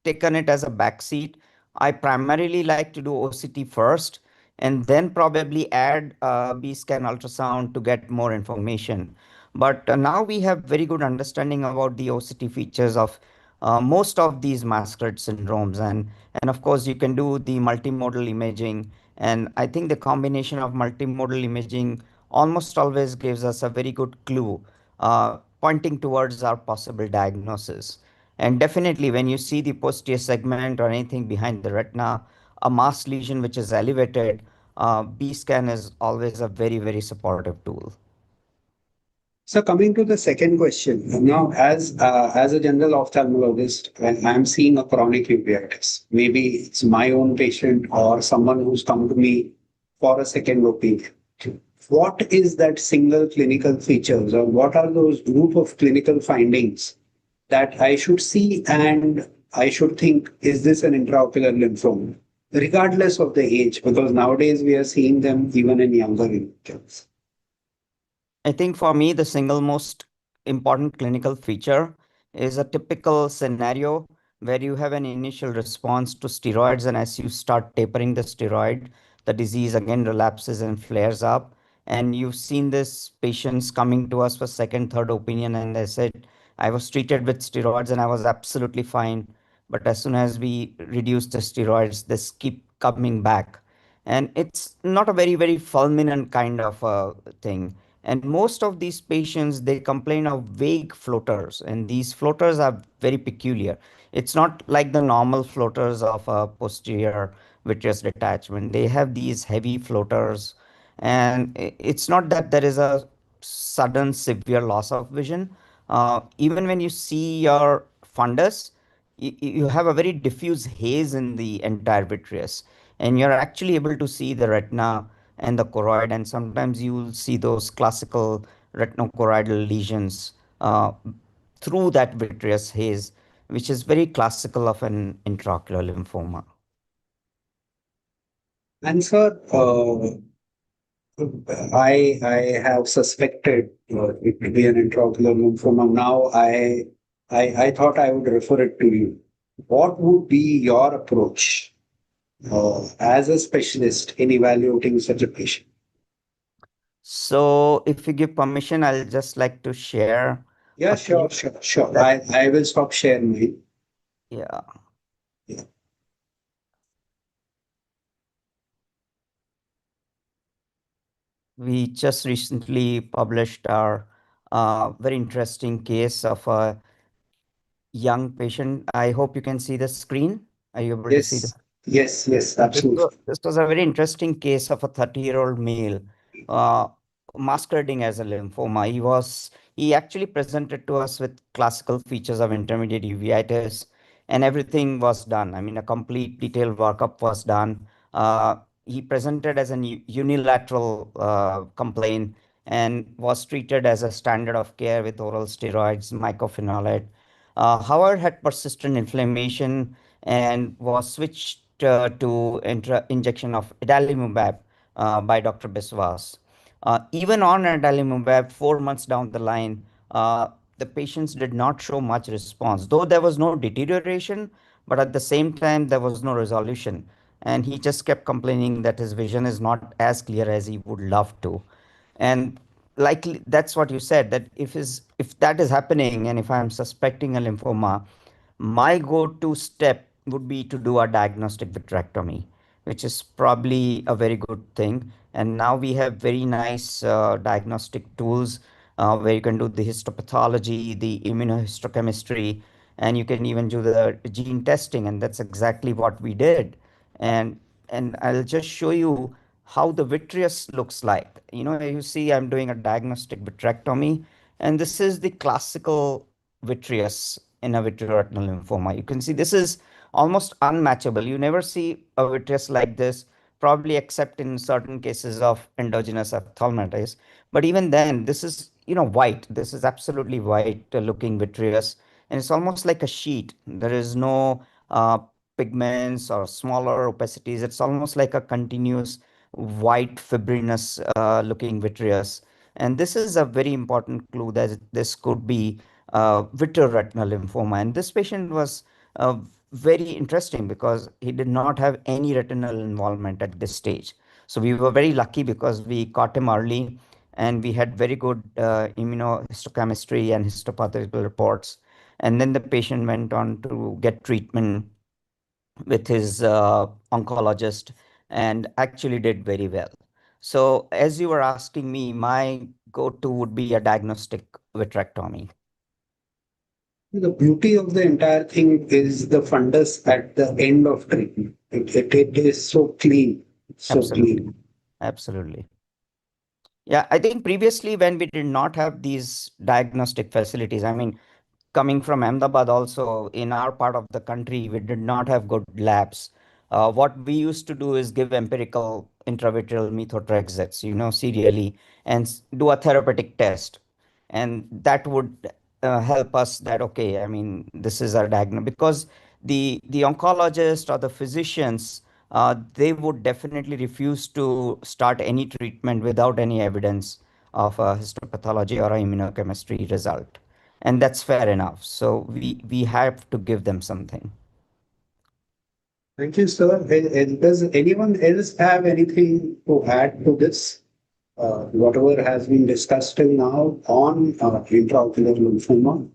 taken it as a backseat. I primarily like to do OCT first and then probably add B-scan ultrasound to get more information. But now we have very good understanding about the OCT features of most of these masquerade syndromes, and of course you can do the multimodal imaging, and I think the combination of multimodal imaging almost always gives us a very good clue, pointing towards our possible diagnosis. And definitely, when you see the posterior segment or anything behind the retina, a mass lesion which is elevated, B scan is always a very, very supportive tool. So coming to the second question, now as a general ophthalmologist, when I'm seeing a chronic uveitis, maybe it's my own patient or someone who's come to me for a second opinion. What is that single clinical features or what are those group of clinical findings that I should see and I should think, is this an intraocular lymphoma? Regardless of the age, because nowadays we are seeing them even in younger individuals. I think for me, the single most important clinical feature is a typical scenario where you have an initial response to steroids, and as you start tapering the steroid, the disease again relapses and flares up. And you've seen this patients coming to us for second, third opinion, and they said, I was treated with steroids and I was absolutely fine. But as soon as we reduce the steroids, this keep coming back. And it's not a very, very fulminant kind of thing, and most of these patients, they complain of vague floaters, and these floaters are very peculiar. It's not like the normal floaters of a posterior vitreous detachment. They have these heavy floaters, and it's not that there is a sudden severe loss of vision. Even when you see your fundus, you have a very diffuse haze in the entire vitreous, and you're actually able to see the retina and the choroid, and sometimes you'll see those classical retinochoroidal lesions through that vitreous haze, which is very classical of an intraocular lymphoma. And sir, I have suspected it to be an intraocular lymphoma. Now I thought I would refer it to you. What would be your approach as a specialist in evaluating such a patient? So, if you give permission, I'll just like to share Yeah, a sure, clip sure, sure. that, I will stop sharing it. yeah, Yeah. we just recently published our very interesting case of a young patient. I hope you can see the screen. Are you able to see the? Yes, yes, yes, This absolutely. this was a very interesting case of a 30-year-old male uh, masquerading as a lymphoma. He actually presented to us with classical features of intermediate uveitis, and everything was done. I mean, a complete detailed workup was done. He presented as a unilateral complaint and was treated as a standard of care with oral steroids, mycophenolate. However, had persistent inflammation and was switched to injection of adalimumab by Dr. Biswas. Even on adalimumab, 4 months down the line, the patients did not show much response, though there was no deterioration, but at the same time, there was no resolution. And he just kept complaining that his vision is not as clear as he would love to. And likely that's what you said, that if that is happening and if I'm suspecting a lymphoma, my go-to step would be to do a diagnostic vitrectomy, which is probably a very good thing. And now we have very nice diagnostic tools where you can do the histopathology, the immunohistochemistry, and you can even do the gene testing. And that's exactly what we did. And I'll just show you how the vitreous looks like. You know, you see, I'm doing a diagnostic vitrectomy, and this is the classical vitreous in a vitreoretinal lymphoma. You can see this is almost unmatchable. You never see a vitreous like this, probably except in certain cases of endogenous ophthalmitis. But even then, this is, you know, white. This is absolutely white looking vitreous, and it's almost like a sheet. There is no pigments or smaller opacities. It's almost like a continuous white fibrinous looking vitreous. And this is a very important clue that this could be vitreoretinal lymphoma. And this patient was very interesting because he did not have any retinal involvement at this stage. So we were very lucky because we caught him early and we had very good immunohistochemistry and histopathological reports. And then the patient went on to get treatment with his oncologist and actually did very well. So as you were asking me, my go-to would be a diagnostic vitrectomy. The beauty of the entire thing is the fundus at the end of treatment. It is so clean, so Absolutely. clean. Absolutely. Yeah, I think previously when we did not have these diagnostic facilities, I mean, coming from Ahmedabad also, in our part of the country, we did not have good labs. What we used to do is give empirical intravitreal methotrexates, serially, and do a therapeutic test. And that would help us that, okay, I mean, this is our diagnosis. Because the oncologist or the physicians, they would definitely refuse to start any treatment without any evidence of a histopathology or a immunochemistry result, and that's fair enough. So we have to give them something. Thank you, sir. Does anyone else have anything to add to this? Whatever has been discussed till now on intraocular lymphoma?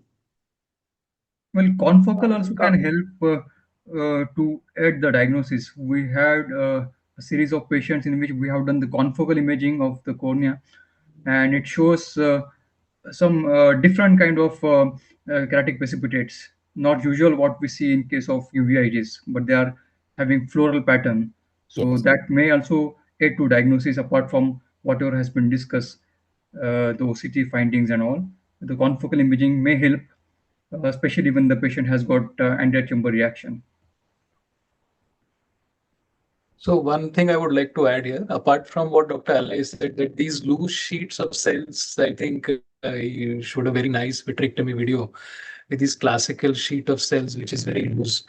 Well, confocal also can help to aid the diagnosis. We had a series of patients in which we have done the confocal imaging of the cornea, and it shows some different kind of keratic precipitates, not usual what we see in case of uveitis, but they are having floral pattern. So Yes. that may also aid to diagnosis apart from whatever has been discussed, the OCT findings and all. The confocal imaging may help, especially when the patient has got anterior chamber reaction. So one thing I would like to add here, apart from what Dr. Ali said, that these loose sheets of cells, I think you showed a very nice vitrectomy video with this classical sheet of cells, which is very loose.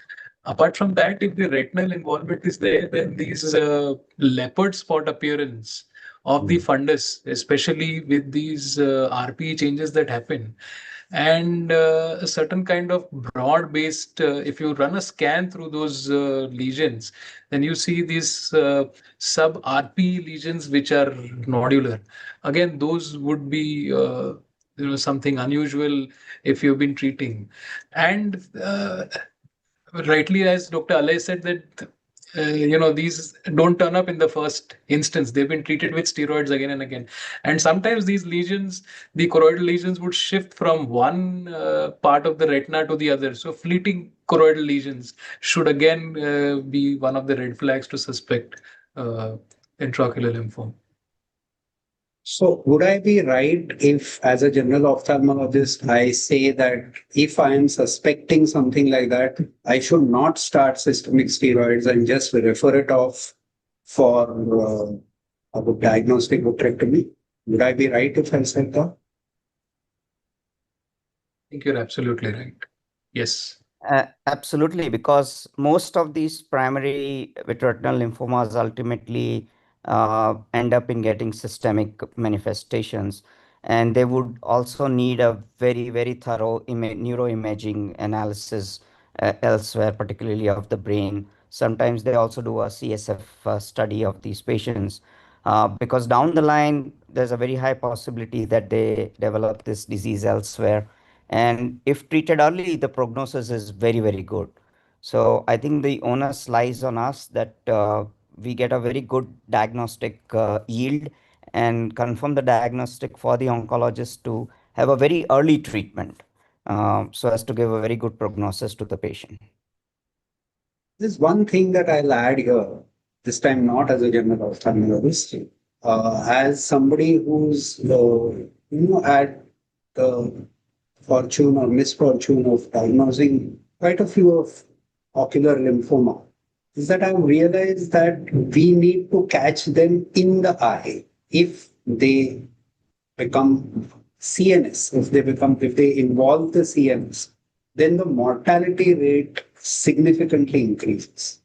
Apart from that, if the retinal involvement is there, then these leopard spot appearance of the fundus, especially with these RPE changes that happen, and a certain kind of broad-based, if you run a scan through those lesions, then you see these sub-RP lesions which are nodular. Again, those would be something unusual if you've been treating. And rightly, as Dr. Alay said, that these don't turn up in the first instance. They've been treated with steroids again and again, and sometimes these lesions, the choroidal lesions, would shift from one part of the retina to the other. So fleeting choroidal lesions should again be one of the red flags to suspect intraocular lymphoma. So would I be right if, as a general ophthalmologist, I say that if I am suspecting something like that, I should not start systemic steroids and just refer it off for a diagnostic vitrectomy? Would I be right if I said that? I think you're absolutely right. Yes. Absolutely, because most of these primary vitreoretinal lymphomas ultimately end up in getting systemic manifestations, and they would also need a very, very thorough neuroimaging analysis elsewhere, particularly of the brain. Sometimes they also do a CSF study of these patients, because down the line, there's a very high possibility that they develop this disease elsewhere. And if treated early, the prognosis is very, very good. So I think the onus lies on us that we get a very good diagnostic yield and confirm the diagnostic for the oncologist to have a very early treatment, so as to give a very good prognosis to the patient. There's one thing that I'll add here, this time not as a general ophthalmologist, as somebody who's had the fortune or misfortune of diagnosing quite a few of ocular lymphoma, is that I've realized that we need to catch them in the eye if they become CNS, if they involve the CNS, then the mortality rate significantly increases.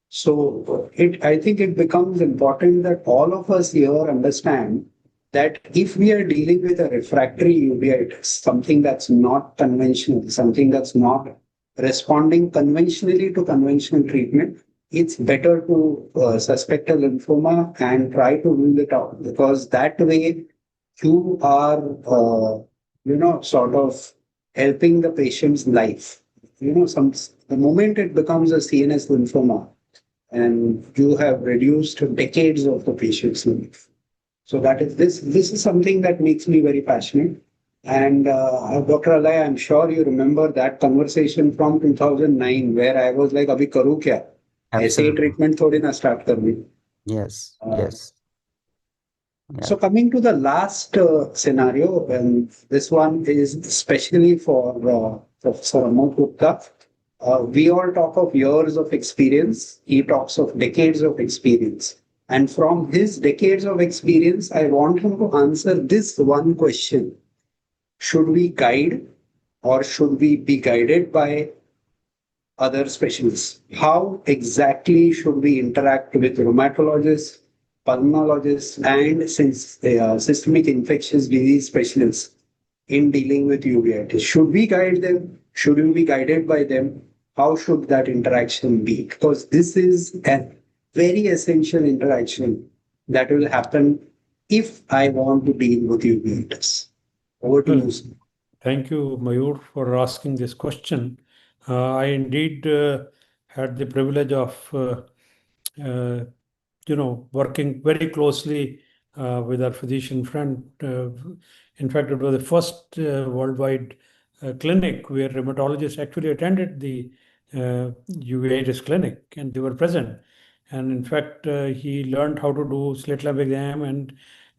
So I think it becomes important that all of us here understand that if we are dealing with a refractory uveitis, something that's not conventional, something that's not responding conventionally to conventional treatment, it's better to suspect a lymphoma and try to rule it out, because that way you are, sort of helping the patient's life. The moment it becomes a CNS lymphoma, and you have reduced decades of the patient's life. So that is this. This is something that makes me very passionate. And Dr. Alay, I'm sure you remember that conversation from 2009, where I was like, "Abhi karu kya? ऐसे ही Absolutely. treatment थोड़ी ना start करनी." Yes, Uh, yes. So coming to the last scenario, and this one is especially for Professor Amol Gupta. We all talk of years of experience. He talks of decades of experience. And from his decades of experience, I want him to answer this one question. Should we guide or should we be guided by other specialists? How exactly should we interact with rheumatologists, pulmonologists, and since they are systemic infectious disease specialists in dealing with uveitis? Should we guide them? Should we be guided by them? How should that interaction be? Because this is a very essential interaction that will happen if I want to deal with uveitis. Over to Well, you, sir. thank you, Mayur, for asking this question. I indeed had the privilege of uh, working very closely with our physician friend. In fact, it was the first worldwide clinic where rheumatologists actually attended the uveitis clinic, and they were present. And in fact, he learned how to do slit lamp exam and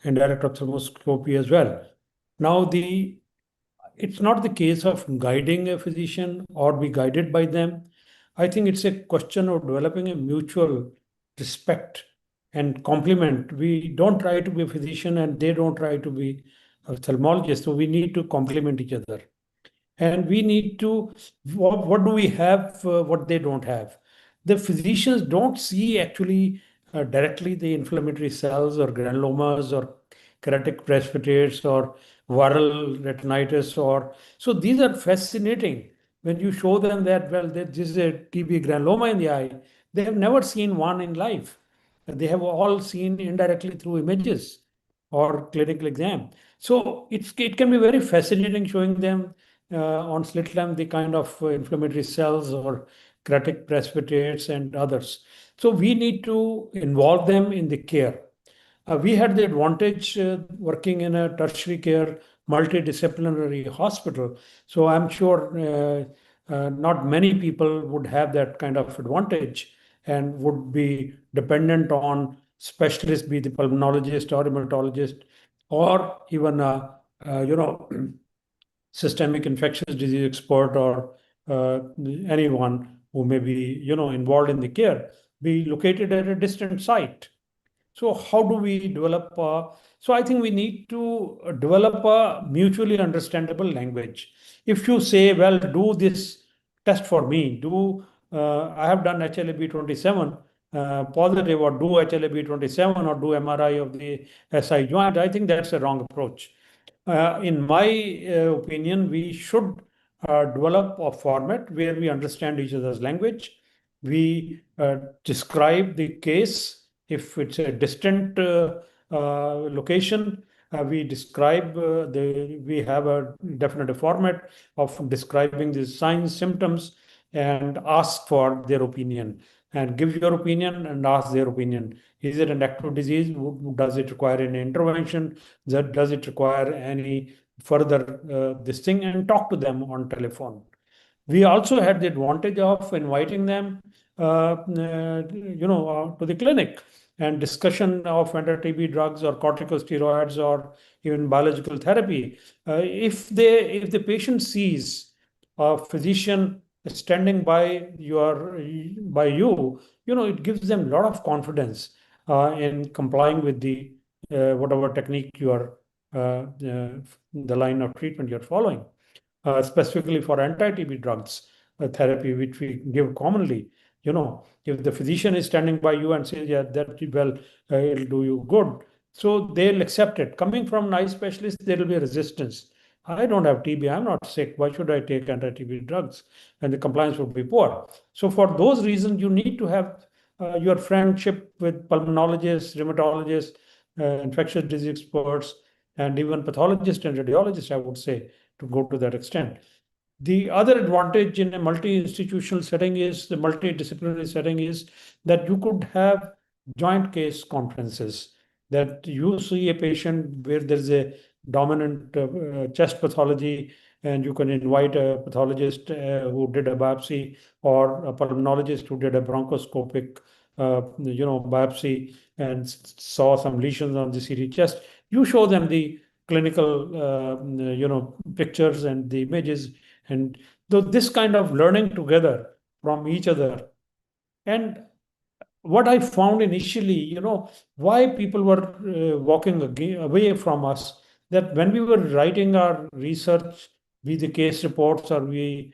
indirect ophthalmoscopy as well. Now, it's not the case of guiding a physician or be guided by them. I think it's a question of developing a mutual respect and complement. We don't try to be a physician and they don't try to be a ophthalmologist. So we need to complement each other. And we need to, what do we have, what they don't have? The physicians don't see actually directly the inflammatory cells or granulomas or keratic precipitates or viral retinitis or so these are fascinating when you show them that well this is a TB granuloma in the eye. They have never seen one in life. They have all seen indirectly through images or clinical exam. So it can be very fascinating showing them on slit lamp the kind of inflammatory cells or keratic precipitates and others. So we need to involve them in the care. We had the advantage working in a tertiary care multidisciplinary hospital. So I'm sure not many people would have that kind of advantage and would be dependent on specialists, be the pulmonologist or rheumatologist, or even a systemic infectious disease expert or anyone who may be involved in the care, be located at a distant site. So how do we develop so I think we need to develop a mutually understandable language. If you say, well, do this test for me, do I have done HLA-B27 positive, or do HLA-B27 or do MRI of the SI joint, I think that's a wrong approach. In my opinion, we should develop a format where we understand each other's language. We describe the case. If it's a distant location, we describe we have a definite format of describing the signs, symptoms, and ask for their opinion. And give your opinion and ask their opinion. Is it an active disease? Does it require any intervention? Does it require any further this thing? And talk to them on telephone. We also had the advantage of inviting them, to the clinic and discussion of anti-TB drugs or corticosteroids or even biological therapy. If the patient sees a physician standing by you, it gives them a lot of confidence in complying with the whatever technique the line of treatment you're following. Specifically for anti-TB drugs therapy, which we give commonly. If the physician is standing by you and says, yeah, that well, it'll do you good, so they'll accept it. Coming from an eye specialist, there will be a resistance. I don't have TB, I'm not sick. Why should I take anti-TB drugs? And the compliance would be poor. So for those reasons, you need to have your friendship with pulmonologists, rheumatologists, infectious disease experts, and even pathologists and radiologists, I would say, to go to that extent. The other advantage in a multi-institutional setting is the multidisciplinary setting is that you could have joint case conferences, that you see a patient where there's a dominant chest pathology, and you can invite a pathologist who did a biopsy or a pulmonologist who did a bronchoscopic biopsy and saw some lesions on the CT chest, you show them the clinical, pictures and the images, and this kind of learning together from each other. And what I found initially, why people were walking away from us, that when we were writing our research, be the case reports or be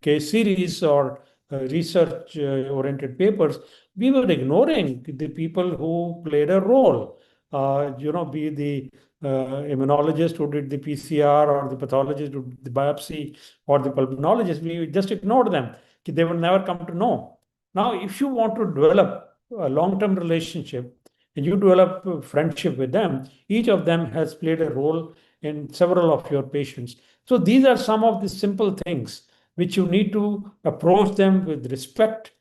case series or research oriented papers, we were ignoring the people who played a role. Be the immunologist who did the PCR or the pathologist who did the biopsy or the pulmonologist. We just ignored them. They would never come to know. Now, if you want to develop a long-term relationship and you develop a friendship with them, each of them has played a role in several of your patients. So these are some of the simple things which you need to approach them with respect,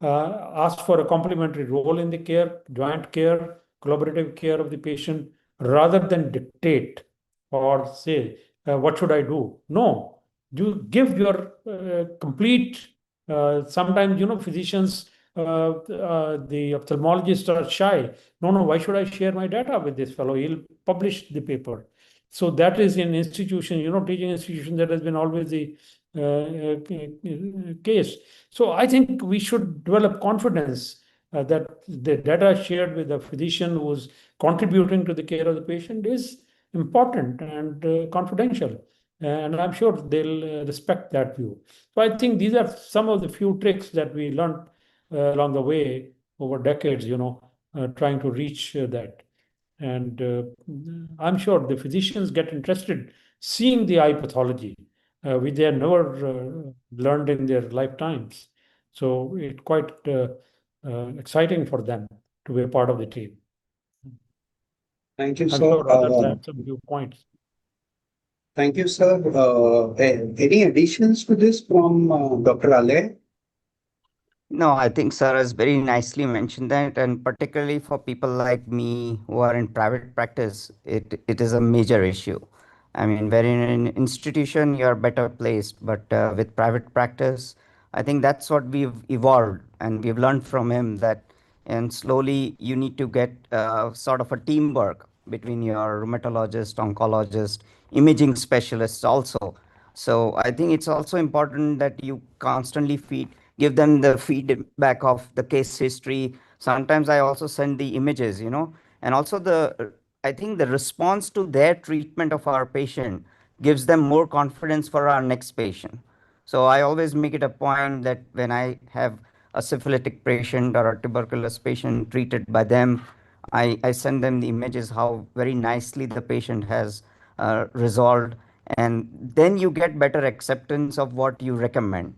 ask for a complementary role in the care, joint care, collaborative care of the patient, rather than dictate or say, what should I do? No, you give your complete. Sometimes, physicians, the ophthalmologists are shy. No, no, why should I share my data with this fellow? He'll publish the paper. So that is an institution, teaching institution, that has been always the case. So I think we should develop confidence that the data shared with the physician who's contributing to the care of the patient is important and confidential. And I'm sure they'll respect that view. So I think these are some of the few tricks that we learned along the way over decades, trying to reach that. And I'm sure the physicians get interested seeing the eye pathology, which they have never learned in their lifetimes. So it's quite exciting for them to be a part of the team. Thank you, I'm sir. sure others have some viewpoints. Thank you, sir. Any additions to this from Dr. Ale? No, I think Sir has very nicely mentioned that, and particularly for people like me who are in private practice, it is a major issue. I mean, where in an institution you are better placed, but with private practice, I think that's what we've evolved, and we've learned from him that, and slowly you need to get sort of a teamwork between your rheumatologist, oncologist, imaging specialists also. So I think it's also important that you constantly give them the feedback of the case history. Sometimes I also send the images, and also I think the response to their treatment of our patient gives them more confidence for our next patient. So I always make it a point that when I have a syphilitic patient or a tuberculosis patient treated by them, I send them the images how very nicely the patient has resolved, and then you get better acceptance of what you recommend,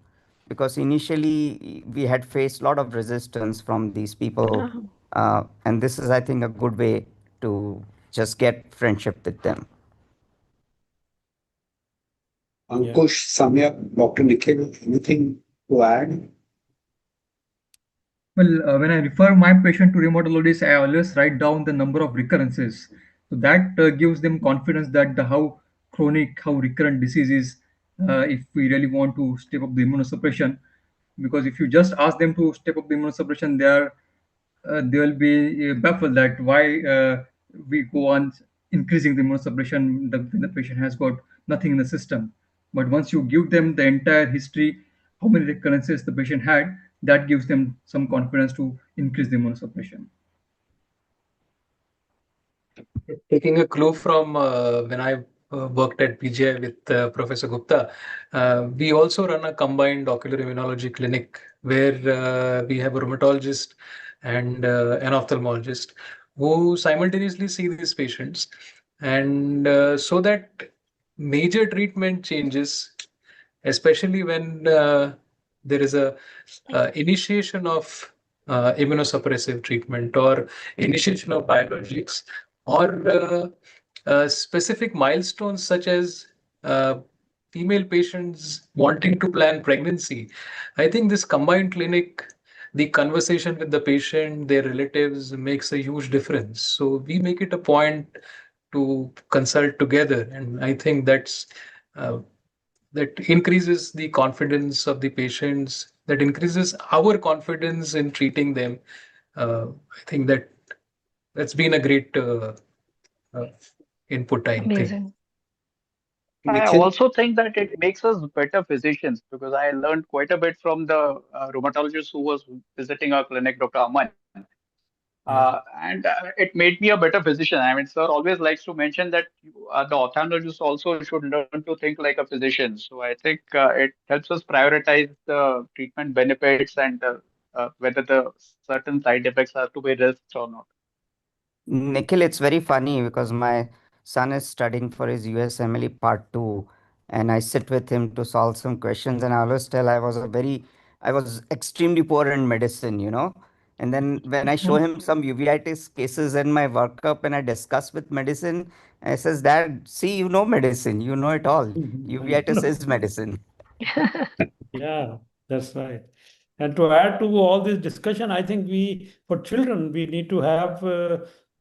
because initially we had faced a lot of resistance from these people, and this is, I think, a good way to just get friendship with them. Ankush, Samyak, Dr. Nikhil, anything to add? Well, when I refer my patient to rheumatologist, I always write down the number of recurrences. So that gives them confidence that how chronic, how recurrent disease is, if we really want to step up the immunosuppression. Because if you just ask them to step up the immunosuppression, they will be baffled that why we go on increasing the immunosuppression when the patient has got nothing in the system. But once you give them the entire history, how many recurrences the patient had, that gives them some confidence to increase the immunosuppression. Taking a clue from when I worked at PGI with Professor Gupta, we also run a combined ocular immunology clinic where we have a rheumatologist and an ophthalmologist who simultaneously see these patients. And so that major treatment changes, especially when there is a initiation of immunosuppressive treatment or initiation of biologics, or specific milestones such as female patients wanting to plan pregnancy. I think this combined clinic, the conversation with the patient, their relatives, makes a huge difference. So we make it a point to consult together, and I think that increases the confidence of the patients that increases our confidence in treating them. I think that's been a great uh, input, I think. Amazing. I Nikhil? also think that it makes us better physicians because I learned quite a bit from the rheumatologist who was visiting our clinic, Dr. Aman. Yeah. And it made me a better physician. I mean, sir always likes to mention that the ophthalmologist also should learn to think like a physician. So I think it helps us prioritize the treatment benefits and whether the certain side effects are to be risked or not. Nikhil, it's very funny because my son is studying for his USMLE Part 2, and I sit with him to solve some questions. And I always tell I was extremely poor in medicine, you know. And then when I show him some uveitis cases in my workup and I discuss with medicine, I says, Dad, see, you know medicine, you know it all. Uveitis is medicine. Yeah, that's right. And to add to all this discussion, I think for children, we need to have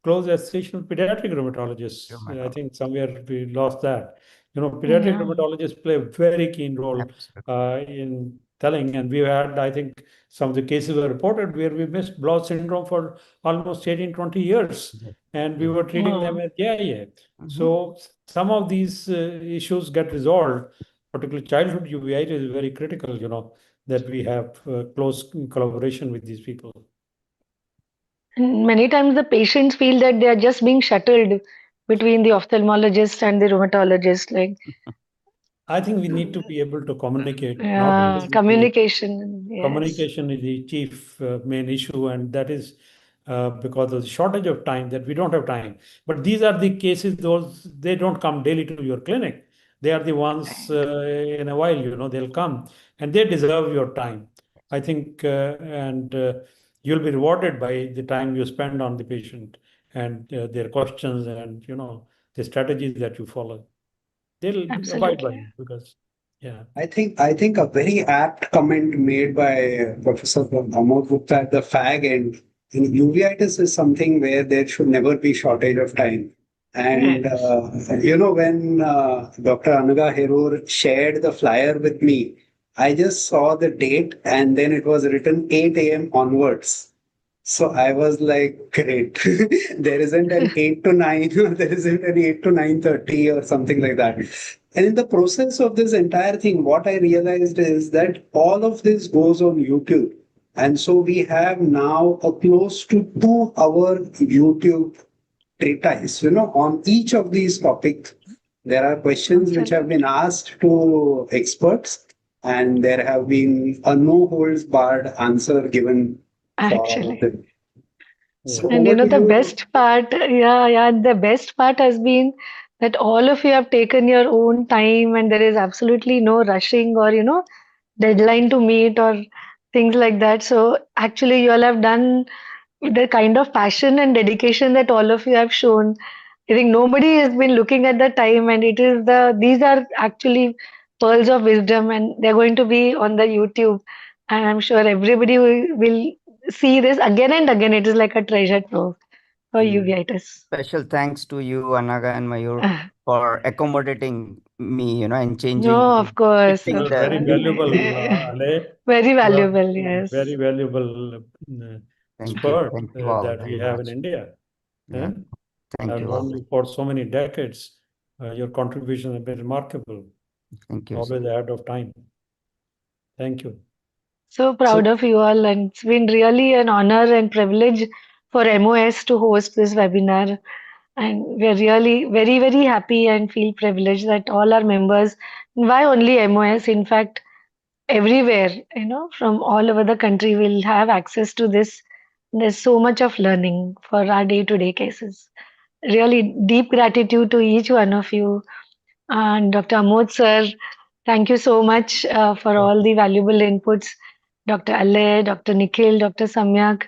close association with pediatric rheumatologists. I think somewhere we lost that. Pediatric Yeah, rheumatologists play a very keen role Absolutely. in telling. And we had, I think, some of the cases were reported where we missed Blood syndrome for almost 18, 20 years. Yeah. And we were treating them wow. as yeah. Mhm. So some of these issues get resolved, particularly childhood uveitis is very critical, that we have close collaboration with these people. And many times the patients feel that they are just being shuttled between the ophthalmologist and the rheumatologist. Like, I think we need to be able to communicate, not always easily. communication. Yes, Communication is the chief main issue, and that is because of the shortage of time that we don't have time. But these are the cases; those they don't come daily to your clinic. They are the ones in a while, they'll come, and they deserve your time. I think, and you'll be rewarded by the time you spend on the patient and their questions and the strategies that you follow. They'll abide by absolutely. you because, yeah. I think a very apt comment made by Professor Amod Gupta at the fag end. Uveitis is something where there should never be shortage of time. And Yes, when Dr. Anaga Herur shared the flyer with me, I just saw the date and then it was written 8 a.m. onwards. So I was like, great. There isn't an 8 to 9, or there isn't an 8 to 9:30 or something like that. And in the process of this entire thing, what I realized is that all of this goes on YouTube. And so we have now a close to 2 hour YouTube treatise, on each of these topics. There are questions which have been absolutely. asked to experts, and there have been a no holds barred answer given for all of Actually. them. So Yeah. And over to the you. best part, yeah, the best part has been that all of you have taken your own time and there is absolutely no rushing or, deadline to meet or things like that. So actually, you all have done the kind of passion and dedication that all of you have shown. I think nobody has been looking at the time, and these are actually pearls of wisdom, and they're going to be on the YouTube, and I'm sure everybody will see this again and again. It is like a treasure trove for Mm. uveitis. Special thanks to you, Anaga and Mayur, for accommodating me, and No, of course, You fixing of are the very course. valuable, Ale. Very You are valuable, very yes. valuable Thank you. expert Thank you all that we very have in much. India. Yeah. Eh? Thank I've you known all. you for so many decades. Your contributions have been remarkable, Thank you. always ahead of time. Thank you. So proud So of you all, and it's been really an honor and privilege for MOS to host this webinar. And we're really very, very happy and feel privileged that all our members, why only MOS, in fact, everywhere, from all over the country will have access to this. There's so much of learning for our day-to-day cases. Really deep gratitude to each one of you. And Dr. Amod sir, thank you so much for all the valuable inputs. Dr. Ale, Dr. Nikhil, Dr. Samyak,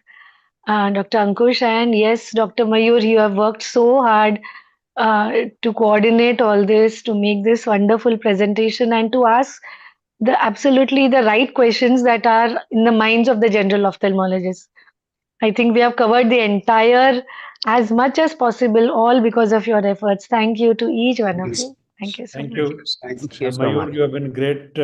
Dr. Ankush, and yes, Dr. Mayur, you have worked so hard to coordinate all this, to make this wonderful presentation, and to ask the absolutely the right questions that are in the minds of the general ophthalmologist. I think we have covered the entire as much as possible, all because of your efforts. Thank you to each one thank of you so you. Thank much. you so Thank much. Thank you. you. Thanks. Thank you so much. Mayur, you have been a great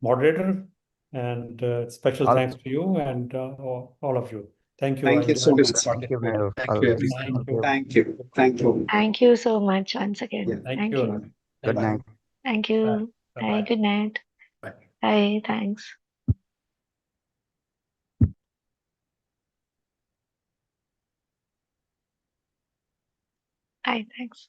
moderator. And special All- thanks to you and all of you. Thank you. Thank I you so enjoyed much. Thank you, participating. Mehul. Thank you, Always. everyone. Thank you. Thank you. Thank you. Thank you so much once again. Yeah. Thank Thank you. you. Anand. Good Thank you. night. Thank Bye. you. Bye. Bye. Good night. Bye. Bye. Thanks. Bye. Thanks.